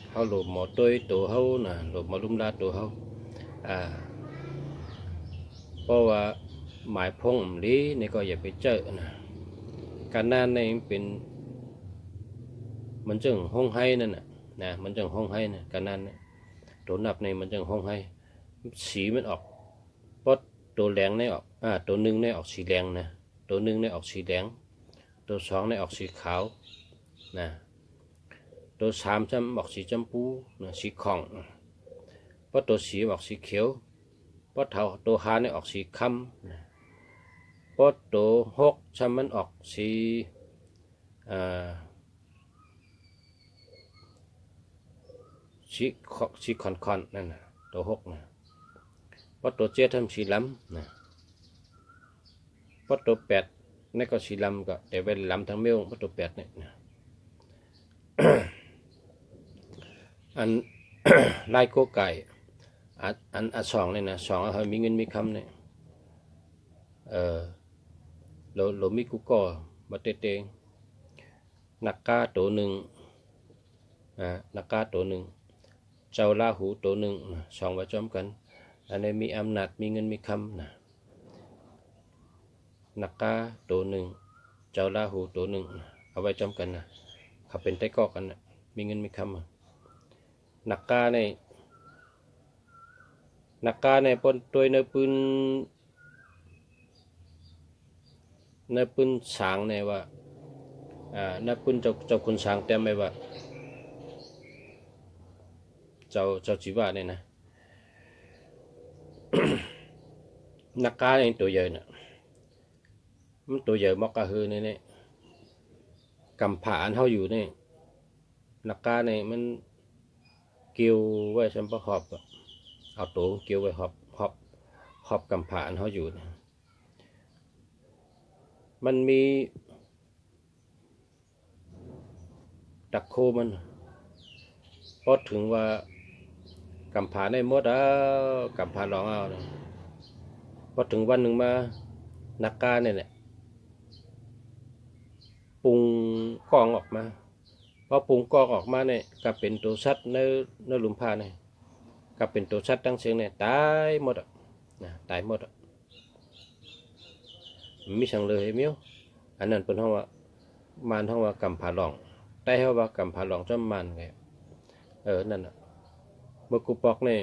เขาหลบหมอตัวเขานะหลบหมอลุ่มลาตัวเขาเพราะว่าหมายพงนี้นี่ก็อย่าไปเจอนะการนั่นนี่เป็นมันจึงห้องให้นั่นนะมันจึงห้องให้นะการนั่นตัวนับในมันจึงห้องให้สีมันออกเพราะตัวแดงนี่ออกตัวหนึ่งนี่ออกสีแดงนะตัวหนึ่งนี่ออกสีแดงตัว2นี่ออกสีขาวนะตัว3จำออกสีจำพูนะสีของเพราะตัว4ออกสีเขียวเพราะตัว5นี่ออกสีค้ำนะเพราะตัว6จำมันออกสีคอนนั่นนะตัว6นะเพราะตัว7ทำสีล้ำนะเพราะตัว8นี่ก็สีล้ำก็แต่เป็นล้ำทั้งเมี้ยวเพราะตัว8เนี่ยนะ อัน ไล่โกไก่อัน2เลยนะ2เขามีเงินมีคำเนี่ยเรามีกุก่อมาเตงนักกาตัวหนึ่งนักกาตัวหนึ่งเจ้าลาหูตัวหนึ่ง2ไว้จอมกันอันนี้มีอำนาจมีเงินมีคำนะนักกาตัวหนึ่งเจ้าลาหูตัวหนึ่งเอาไว้จอมกันนะเขาเป็นไต้กอกกันนะมีเงินมีคำ นักกาในปนตัวในปืนสางในว่าในปืนเจ้าคุณสางเต็มไหมว่าเจ้าจีว่าเนี่ยนะ นักกาในตัวใหญ่น่ะมันตัวใหญ่มากกะฮือเนี่ยกำผาอันเท่าอยู่นี่นักกาในมันเกี่ยวไว้ฉันประหอบเอาตัวเกี่ยวไว้หอบกำผาอันเท่าอยู่นะมันมีตะโคมันพอถึงว่ากำผาในมดกำผาหลองเอานะพอถึงวันหนึ่งมานักกาเนี่ยปรุงกองออกมาพอปรุงกองออกมาเนี่ยก็เป็นตัวสัตว์ในหลุมผ้าเนี่ยก็เป็นตัวสัตว์ตั้งเสียงเนี่ยตายหมดนะตายหมดมีสั่งเลยมิ้วอันนั้นเป็นห้องว่ามานห้องว่ากำผาหลองแต่ห้องว่ากำผาหลองจะมันไงนั่นน่ะเมื่อกูปอกเนี่ย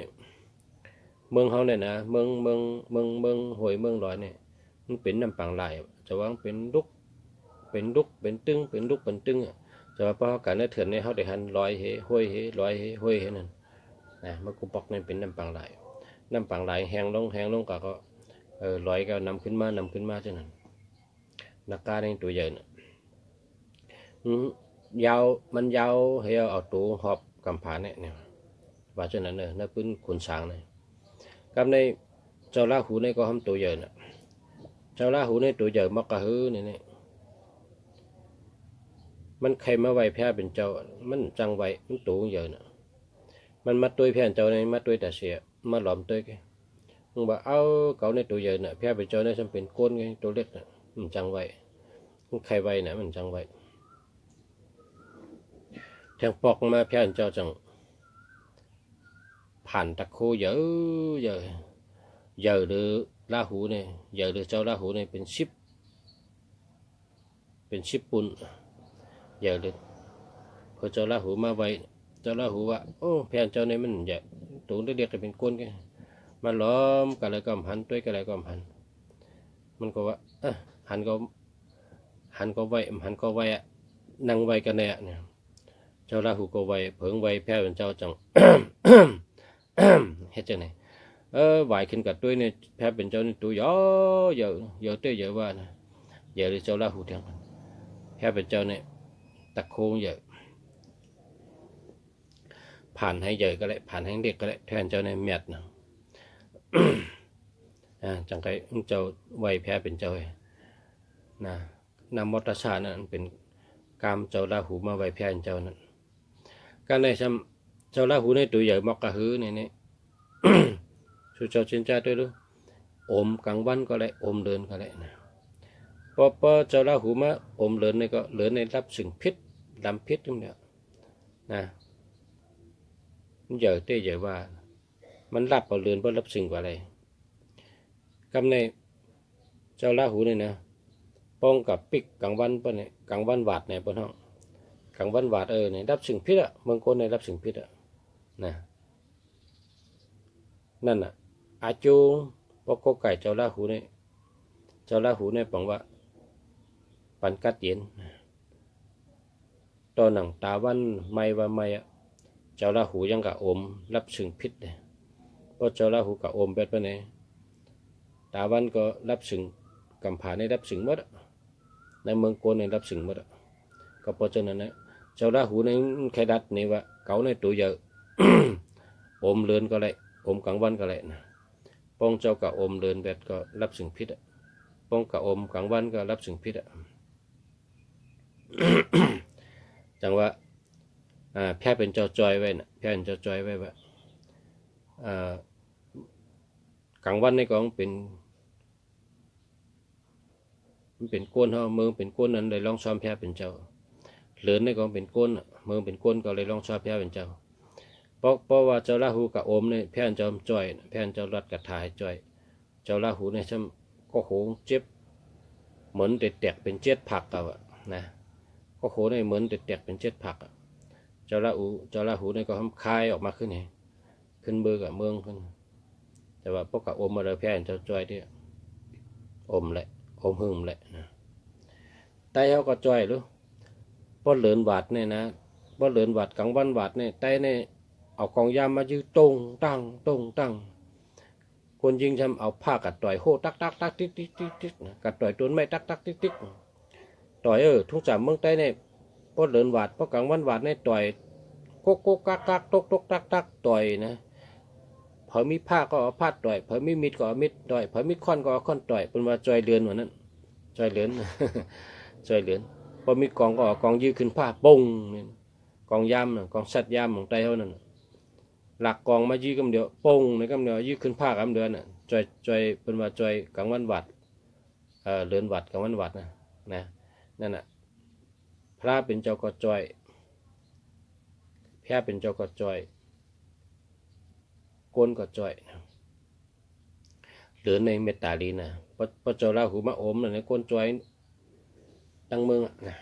เมืองเขาเนี่ยนะเมืองหวยเมืองลอยเนี่ยมันเป็นน้ำปังไหลจะว่าเป็นลุกเป็นตึงเป็นลุกเป็นตึงจะว่าเพราะการได้เถื่อนในเขาได้หันลอยห้วยลอยห้วยนั่นนะเมื่อกูปอกเนี่ยเป็นน้ำปังไหลแห้งลงก็ลอยก็นำขึ้นมาเช่นนั้นนักการในตัวใหญ่น่ะยาวมันยาวให้เอาตัวหอบกำผาเนี่ยว่าเช่นนั้นน่ะปืนขุนช้างเนี่ยกับในเจ้าลาหูในก็ทำตัวใหญ่น่ะเจ้าลาหูในตัวใหญ่มักกะฮือนี่มันใครมาไว้แพ้เป็นเจ้ามันจังไว้มันตัวใหญ่น่ะมันมาตัวแพ้เจ้าในมาตัวแต่เสียมาหลอมตัวแกมึงบอกเอาเขาในตัวใหญ่น่ะแพ้เป็นเจ้าในฉันเป็นก้นไงตัวเล็กน่ะมันจังไว้มันใครไว้น่ะมันจังไว้แทงปอกมาแพ้เจ้าจังผ่านตะโคเยอะหรือลาหูเนี่ยเยอะหรือเจ้าลาหูเนี่ยเป็นชิปปุ่นเยอะเลยพอเจ้าลาหูมาไว้เจ้าลาหูว่าโอ้แผนเจ้าเนี่ยมันใหญ่ตัวเรียกๆเป็นก้นกันมาล้อมกันเลยก็หันตัวกันเลยก็หันมันก็ว่าหันก็ไว้นั่งไว้กันเนี่ยเจ้าลาหูก็ไว้เผิงไว้แพ้เป็นเจ้าจัง เฮ็ดจังไงไหวขึ้นกับตัวเนี่ยแพ้เป็นเจ้านี่ตัวเยอะเต้เยอะว่านะเยอะเลยเจ้าลาหูเทียงแพ้เป็นเจ้าเนี่ยตะโคงเยอะผ่านให้เยอะก็ได้ผ่านให้เด็กก็ได้แทนเจ้าในเมียดนะ จังไกเจ้าไหวแพ้เป็นเจ้านะนำมอตชานั้นเป็นกามเจ้าลาหูมาไหวแพ้เจ้านั้นการในซ้ำเจ้าลาหูในตัวใหญ่มักกะฮือเนี่ยสุเจ้าชินจ้าด้วยดูอมกลางวันก็ได้อมเดินก็ได้นะพอเจ้าลาหูมาอมเดินในก็เดินในรับสิ่งพิษดำพิษทั้งเนี่ยนะมันเยอะเต้เยอะว่ามันรับเอาเดินเพราะรับสิ่งกว่าอะไรกำในเจ้าลาหูเนี่ยนะป้องกับปิกกลางวันปะเนี่ยกลางวันหวาดเนี่ยปะน้องกลางวันหวาดเนี่ยรับสิ่งพิษเมืองคนในรับสิ่งพิษนะนั่นอาจูปกไก่เจ้าลาหูเนี่ยบอกว่าปันกัดเย็นตอนหนังตาวันไม่ว่าไม่เจ้าลาหูยังกะอมรับสิ่งพิษเลยเพราะเจ้าลาหูกะอมแบบนี้ตาวันก็รับสิ่งกำผาในรับสิ่งหมดในเมืองโกนในรับสิ่งหมดก็เพราะฉะนั้นนะเจ้าลาหูในใครดัดนี่ว่าเขาในตัวเยอะ อมเลือนก็เลยอมกลางวันก็เลยนะป้องเจ้ากะอมเลือนแบบก็รับสิ่งพิษป้องกะอมกลางวันก็รับสิ่งพิษจังว่าแพ้เป็นเจ้าจอยไว้นะแพ้เป็นเจ้าจอยไว้ว่ากลางวันนี่ก็เป็นก้นเขาเมืองเป็นก้นนั้นเลยลองซ้อมแพ้เป็นเจ้าเหลือนนี่ก็เป็นก้นเมืองเป็นก้นก็เลยลองซ้อมแพ้เป็นเจ้าเพราะว่าเจ้าลาหูกับอมเนี่ยแพ้เจ้าจอยแพ้เจ้ารัดกระถายจอยเจ้าลาหูเนี่ยช่ำก็โหงเจ็บเหมือนแตกเป็นเจ็ดผักเอานะก็โหเนี่ยเหมือนแตกเป็นเจ็ดผักเ เจ้าลาหูนี่ก็ทำคายออกมาขึ้นไงขึ้นเบอร์กับเมืองขึ้นแต่ว่าพวกกับอมมาเลยแพ้เจ้าจ้อยที่อมแหละอมหึมแหละนะไตเขาก็จ้อยหรือพอเหลือนบาดเนี่ยนะพอเหลือนบาดกลางวันบาดเนี่ยไตเนี่ยเอากองยามมายืดตรงตั้งคนยิงทำเอาผ้ากัดต่อยโหตักติ๊กกัดต่อยต้นไม้ตักติ๊กต่อยทุกสามเมืองไตเนี่ยพอเหลือนบาดพอกลางวันบาดเนี่ยต่อยโกกักตกตักต่อยนะเผอมีผ้าก็เอาผ้าต่อยเผอมีมีดก็เอามีดต่อยเผอมีค้อนก็เอาค้อนต่อยเป็นว่าจอยเลือนเหมือนนั้นจอยเลือน จอยเลือนพอมีกองก็เอากองยืดขึ้นผ้าปุ้งกองยามกองสัตว์ยามของไตเขานั่นหลักกองมายืดกำเดียวปุ้งในกำเดียวยืดขึ้นผ้ากำเดียวน่ะจอยเป็นว่าจอยกลางวันวัดเลือนวัดกลางวันวัดนะนั่นน่ะพระเป็นเจ้าก็จอยแพ้เป็นเจ้าก็จอยโกนก็จอยหรือในเมตตาลีนะพระเจ้าราหูมาอมในโกนจอยดังเมืองนะ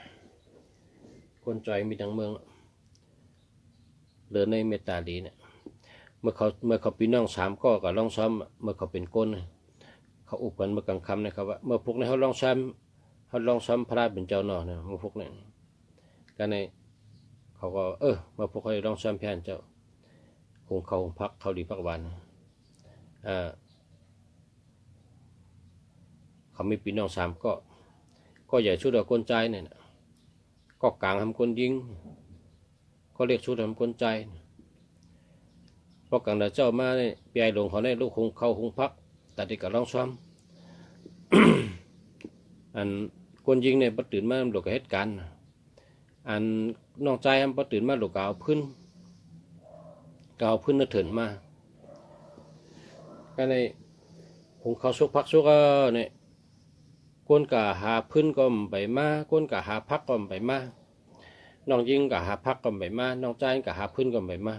โกนจอยมีดังเมืองหรือในเมตตาลีเนี่ยเมื่อเขาปีน้อง3ก็กับลองซ้อมเมื่อเขาเป็นก้นเขาอุบกันเมื่อกลางค่ำนะครับว่าเมื่อพวกนี้เขาลองซ้อมพระเป็นเจ้าหน่อเนี่ยเมื่อพวกนี้กันในเขาก็เมื่อพวกเขาลองซ้อมแผ่นเจ้าหงเขาหงพักเขาดีพักวันเขามีปีน้อง3ก็ใหญ่ชุดเอาก้นใจเนี่ยก็กลางทำก้นยิงก็เรียกชุดทำก้นใจพอกังเจ้ามาเนี่ยปีไอหลวงเขาเนี่ยลูกคงเขาคงพักแต่ที่กับลองซ้อม อันคนยิงเนี่ยพอตื่นมาหลวงกับเหตุการณ์อันน้องใจพอตื่นมาหลวงกับเอาพื้นน่ะเถินมาก็ในคงเขาสุกพักสุกเนี่ยคนกะหาพื้นก็ไปมาคนกะหาพักก็ไปมาน้องยิงกะหาพักก็ไปมาน้องใจกะหาพื้นก็ไปมา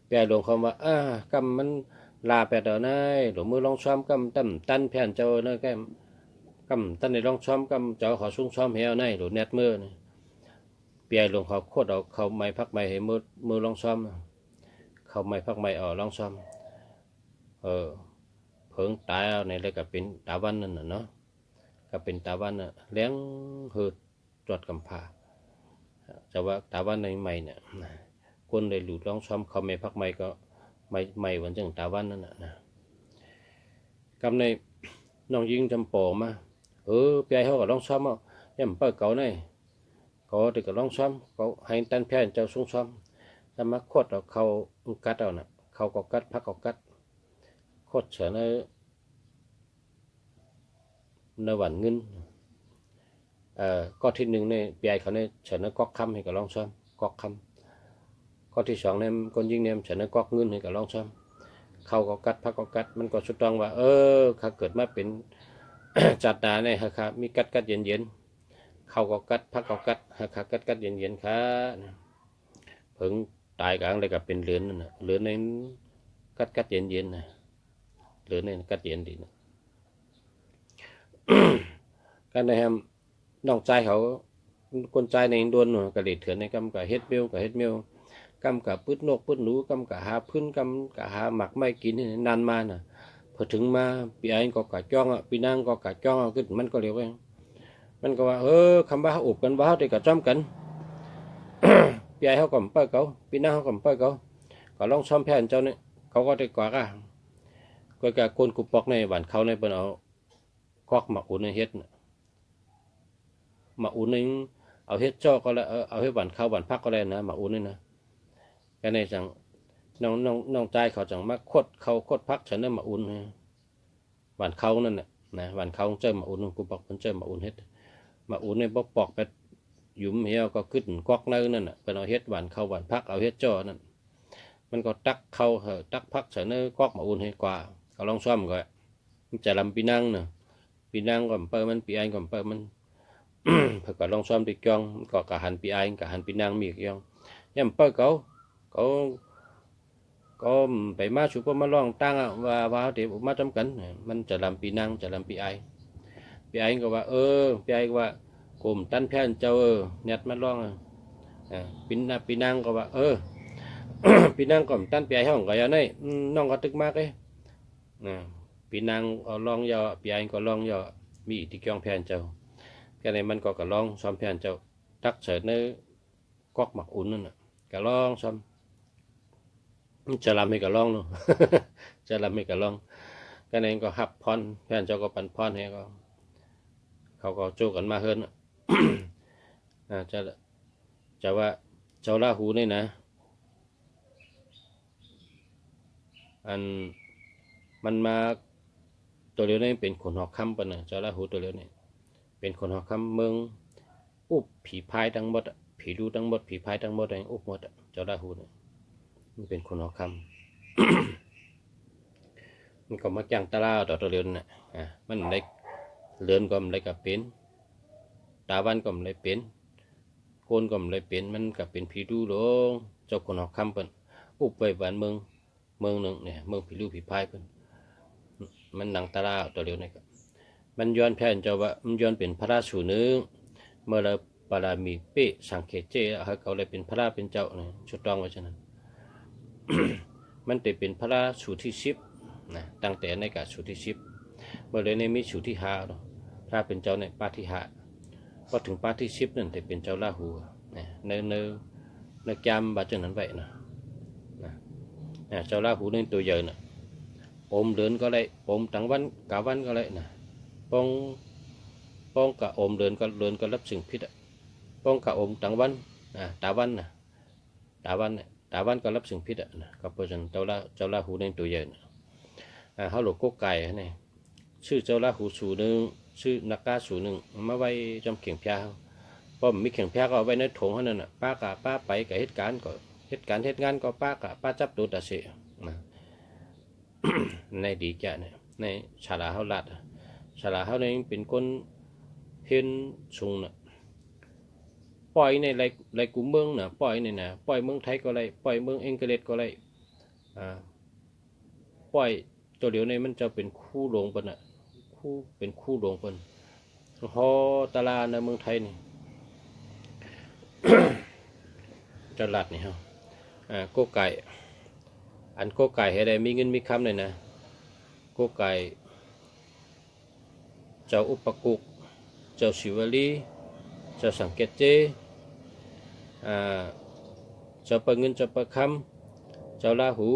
แปลหลวงคำว่ากำมันลาแปดเดินได้หลวงมือลองซ้อมกำตันแผ่นเจ้าเนอะแกกำตันในลองซ้อมกำเจ้าขอซุ้งซ้อมเหี่ยวในหลวงเน็ตมือแปลหลวงเขาโคตรเอาเขาไม่พักไม่ให้มือลองซ้อมเขาไม่พักไม่ลองซ้อมเพิ่งตายในเลยกับเป็นตาวันนั่นน่ะเนาะกับเป็นตาวันน่ะเลี้ยงหืดจอดกำพาแต่ว่าตาวันในใหม่เนี่ยคนได้หลุดร้องซ้อมเขาไม่พักไม่ก็ไม่วันจังตาวันนั่นนะกำในน้องยิงจำปอมาปีไอเขาก็ร้องซ้อมย่ำเปิดเก่าในเขาติดกับร้องซ้อมเขาให้ตันแผ่นเจ้าซุ้งซ้อมแต่มาโคตรเขากัดเอาน่ะเขาก็กัดพักก็กัดโคตรเฉยในวันเงินก็ที่หนึ่งในปีไอเขาเนี่ยเฉยก๊อกคำให้กับร้องซ้อมก๊อกคำข้อที่2เนี่ยคนยิงเนี่ยฉันก็เงินให้กับลองซ้ำเข้าก็กัดพักก็กัดมันก็สุดตองว่าข้าเกิดมาเป็น จัดนาเนี่ยครับมีกัดเย็นเข้าก็กัดพักก็กัดค่ะกัดเย็นค่ะเพิ่งตายกลางเลยกับเป็นเหลือนนั่นน่ะเหลือนในกัดเย็นนะเหลือนในกัดเย็นดีนะ การในแฮมน้องใจเขาคนใจในดวนกระเด็ดเถื่อนในกำกับเฮ็ดเมลกำกับปื้ดนกปื้ดหนูกำกับหาพื้นกำกับหาหมักไม่กินนานมาน่ะพอถึงมาปีไอ้ก็กะจ้องปีนางก็กะจ้องขึ้นมันก็เรียกว่ามันก็ว่าคำว่าอุบกันว่าเขาได้กะจ้อมกัน ปีไอ้เขาก็เปิดเขาปีนางเขาก็เปิดเขาก็ลองซ้อมแผ่นเจ้าเนี่ยเขาก็ได้กว่าก็กะคนกุปอกในบ้านเขาในเป็นเอาควักหมักอุ่นในเฮ็ดหมักอุ่นในเอาเฮ็ดจ้อก็แล้วเอาให้บ้านเขาบ้านพักก็แล้วนะหมักอุ่นนี่นะก็ในจังน้องใจเขาจังมาโคตรพักฉันได้มาอุ่นหวานเขานั่นน่ะนะหวานเขาเจอมาอุ่นกูบอกมันเจอมาอุ่นเฮ็ดมาอุ่นในปอกไปหยุมเหี้ยวก็ขึ้นกอกเนื้อนั่นน่ะเป็นเอาเฮ็ดหวานเขาหวานพักเอาเฮ็ดจ่อนั่นมันก็ตักเขาตักพักฉันเนื้อกอกมาอุ่นให้กว่าเขาลองซ้อมก็จะลำปีนั่งน่ะปีนั่งก่อนเปิดมันปีไอก่อนเปิดมัน เพื่อก็ลองซ้อมติกองก็กะหันปีไอกะหันปีนั่งมีกยองย่ำเปิดเขาก็ไปมาชุบมาลองตั้งว่าเดี๋ยวมาจำกันมันจะลำปีนั่งจะลำปีไอก็ว่าปีไอก็ว่ากลุ่มตั้นแผ่นเจ้าเน็ตมาลอง ปีนางก็ว่าปีนางก็ตั้นปีไอ้ห้องก็อย่างนี้น้องก็ตึกมากเลยปีนางเอาลองยอปีไอ้ก็ลองยอมีอิทธิกองแผ่นเจ้าแค่ในมันก็ลองซ้อมแผ่นเจ้าตักเสร็จในก๊อกหมักอุ่นนั่นน่ะก็ลองซ้อมจะลำให้ก็ลองเนาะ จะลำให้ก็ลองก็ในก็หับพรแผ่นเจ้าก็ปันพรให้ก็เขาก็โจกันมาเฮิรน จะว่าเจ้าลาหูนี่นะอันมันมาตัวเลี้ยวนี่เป็นขนหอกคำปะนะเจ้าลาหูตัวเลี้ยวนี่เป็นขนหอกคำเมืองอุบผีพายทั้งหมดผีดูทั้งหมดผีพายทั้งหมดเองอุบหมดเจ้าลาหูนี่มันเป็นขนหอกคำมันก็มาจังตะลาต่อตัวเลี้ยวนี่มันได้เลื่อนก็มันได้กับเป็นตาวันก็มันได้เป็นโกนก็มันได้เป็นมันกับเป็นผีดูหลงเจ้าขนหอกคำเปิ้นอุบไปบ้านเมืองหนึ่งเนี่ยเมืองผีดูผีพายเปิ้นมันหนังตาลาตัวเดียวนี่ก็มันย้อนแผ่นเจ้าว่ามันย้อนเป็นพระราชูนึงเมื่อเราปารามีเปสังเกตเจให้เขาเลยเป็นพระราเป็นเจ้าเนี่ยชุดต้องไว้ฉะนั้น มันจะเป็นพระราชูที่10นะตั้งแต่ในกาชูที่10เมื่อเลยในมีชูที่5เนาะพระเป็นเจ้าในปาที่5พอถึงปาที่10นั่นจะเป็นเจ้าลาหูนะในจำบาดจังนั้นไว้นะเจ้าลาหูในตัวใหญ่น่ะอมเดินก็เลยอมตั้งวันกะวันก็เลยนะป้องกะอมเดินก็รับสิ่งพิษป้องกะอมตั้งวันตาวันก็รับสิ่งพิษนะก็เพราะฉะนั้นเจ้าลาหูในตัวใหญ่นะเขาหลกกไก่นี่ชื่อเจ้าลาหูสูนึงชื่อนักกาสูนึงมาไว้จำเข่งพยาเพราะมีเข่งพยาก็เอาไว้ในถุงเขานั่นน่ะป้าไปกับเหตุการณ์งานก็ป้าจับตัวตาเสียในดีแก่เนี่ยในชาลาเขาลัดชาลาเขาเนี่ยเป็นคนเพี้ยนสูงน่ะปล่อยในไรกูเมืองน่ะปล่อยในน่ะปล่อยเมืองไทยก็ไรปล่อยเมืองอังกฤษก็ไรปล่อยตัวเดียวในมันจะเป็นคู่หลงปนน่ะเป็นคู่หลงปนฮอตลาในเมืองไทยนี่ ตลาดนี่ฮะโกไก่อันโกไก่ให้ได้มีเงินมีคำเลยนะโกไก่เจ้าอุปกุกเจ้าศิวลีเจ้าสังเกตเจเจ้าปะเงินเจ้าปะคำเจ้าลาหู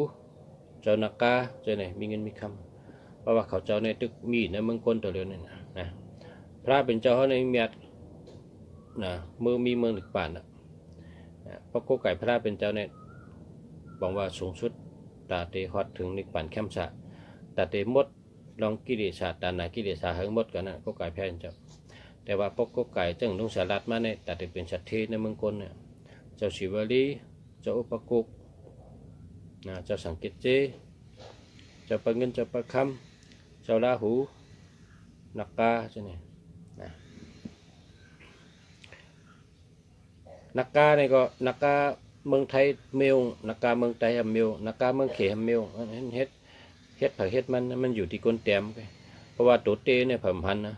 เจ้านักกาเจ้าไหนมีเงินมีคำเพราะว่าเขาเจ้าในตึกมีในเมืองคนตัวเดียวนี่นะพระเป็นเจ้าเขาในเมียดนะเมืองหนึ่งป่านนะเพราะโกไก่พระเป็นเจ้าเนี่ยบอกว่าสูงสุดตาเตฮอดถึงนิพพานแคมสะตาเตมดลองกิเลสตานากิเลสเฮงมดกันนะก็ไก่แพ้เจ้าแต่ว่าพวกก็ไก่จึงต้องสารัดมาในตาเตเป็นสัตว์เทในเมืองคนเนี่ยเจ้าศิวลีเจ้าอุปกุกเจ้าสังเกตเจเจ้าปะเงินเจ้าปะคำเจ้าลาหูนักกาใช่ไหมนักกาเนี่ยก็นักกาเมืองไทยเมียวนักกาเมืองไทยเมียวนักกาเมืองเขมเมียวเฮ็ดผักเฮ็ดมันอยู่ที่ก้นแต้มเพราะว่าตัวเตเนี่ยผมพันนะ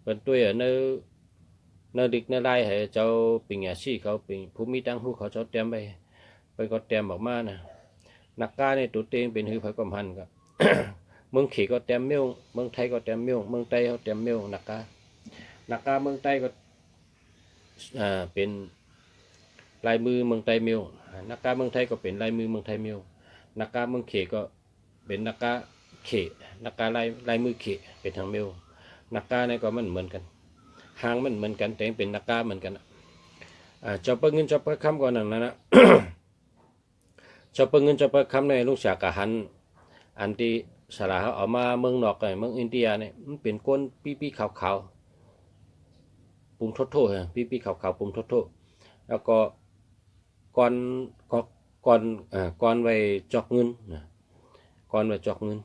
เป็นตัวเนื้อดิกเนื้อลายให้เจ้าปิงอาชีเขาปิงภูมิตั้งหูเขาเจ้าแต้มไปก็แต้มออกมานะนักกาเนี่ยตัวเตเป็นหือผักผมพันก็ เมืองเขก็แต้มเมียวเมืองไทยก็แต้มเมียวเมืองไทยเขาแต้มเมียวนักกาเมืองไทยก็เป็นลายมือเมืองไทยเมียวนักกาเมืองไทยก็เป็นลายมือเมืองไทยเมียวนักกาเมืองเขก็เป็นนักกาเขนักกาลายมือเขเป็นทางเมียวนักกาเนี่ยก็มันเหมือนกันหางมันเหมือนกันแต่เป็นนักกาเหมือนกันเจ้าเปิ้งเงินเจ้าเปิ้งคำก่อนนั่นนะ เจ้าเปิ้งเงินเจ้าเปิ้งคำในลูกชากะหันอันที่สลาเขาเอามาเมืองนอกเมืองอินเดียเนี่ยมันเป็นก้นปีขาวปุ่มทดโทษปีขาวปุ่มทดโทษแล้วก็ก่อนไว้จอกเงินก่อนไว้จอกเงิน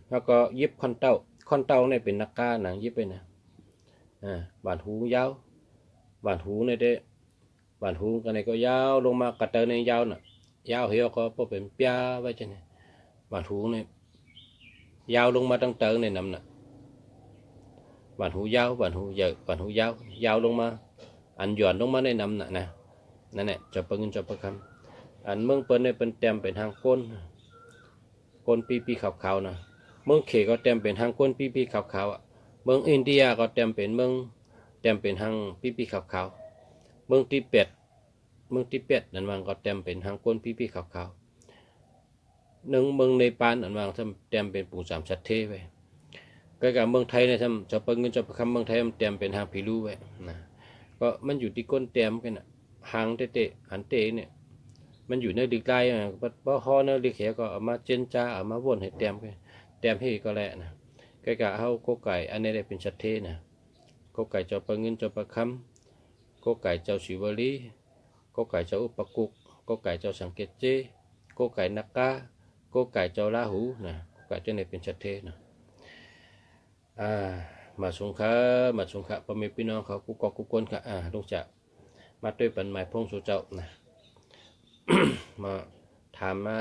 แล้วก็ยิบคอนเต้าเนี่ยเป็นนักกาหนังยิบไปนะบานหูยาวบานหูเนี่ยได้บานหูกันเนี่ยก็ยาวลงมากระเตอในยาวน่ะยาวเหี่ยวก็พอเป็นเปียไว้ใช่ไหมบานหูเนี่ยยาวลงมาตั้งเตอในน้ำน่ะบานหูยาวบานหูใหญ่บานหูยาวลงมา อันหย่อนลงมาในน้ำน่ะนะนั่นแหละเจ้าปะเงินเจ้าปะคำอันเมืองเปิ้นเนี่ยเป็นแต้มเป็นทางก้นปีขาวๆนะเมืองเขก็แต้มเป็นทางก้นปีขาวๆอ่ะเมืองอินเดียก็แต้มเป็นเมืองแต้มเป็นทางปีขาวๆเมืองทิเบตนั่นมันก็แต้มเป็นทางก้นปีขาวๆหนึ่งเมืองเนปาลนั่นมันแต้มเป็นปู่สามชัดเทไว้ก็กับเมืองไทยเนี่ยทำเจ้าปะเงินเจ้าปะคำเมืองไทยมันแต้มเป็นทางพิรูไว้นะก็มันอยู่ที่ก้นแต้มกันนะหางเตะหันเตะเนี่ยมันอยู่ในดึกได้พอฮอเนดึกเขียก็เอามาเจนจ้าเอามาวนให้แต้มกันแต้มให้ก็แหละนะก็กะเฮาโกไก่อันนี้ได้เป็นชัดเทนะโกไก่เจ้าปะเงินเจ้าปะคำโกไก่เจ้าศิวลีโกไก่เจ้าอุปกุกโกไก่เจ้าสังเกตเจโกไก่นักกาโกไก่เจ้าลาหูนะโกไก่เจ้าเนี่ยเป็นชัดเทนะมาสงขะพ่อแม่พี่น้องเขากุกกุกคนค่ะลูกจะมาด้วยปันหมายพงสู่เจ้านะ มาถามมา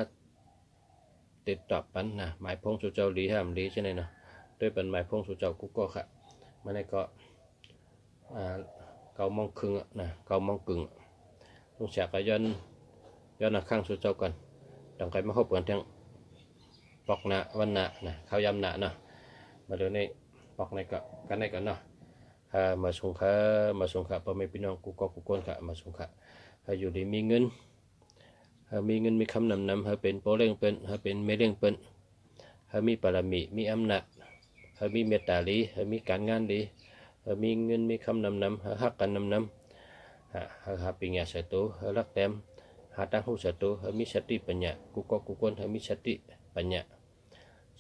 ติดตอบปันนะหมายพงสู่เจ้าดีห้ามดีใช่ไหมเนาะด้วยปันหมายพงสู่เจ้ากุกก็ค่ะมาในก็เกามองครึ่งนะเกามองกึ่งลูกจะก็ย้อนข้างสู่เจ้าก่อนต้องใครมาพบกันทั้งปอกหนะวันหนะนะข้าวยำหนะเนาะมาเดี๋ยวนี้ปอกในก็กันในกันเนาะมาสงขะพ่อแม่พี่น้องกุกกุกคนค่ะมาสงขะอยู่ดีมีเงินมีคำนำเป็นโปเร่งเป็นเป็นเมเร่งเป็นมีปรมีมีอำนาจมีเมตตาลีมีการงานดีมีเงินมีคำนำฮักกันนำปิญญาสตุรักแต้มตั้งหูสตุมีสติปัญญากุกกุกคนมีสติปัญญา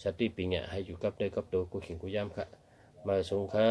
สติปัญญาให้อยู่กับเนื้อกับตัวกุขิงกุยามค่ะมาสงขะ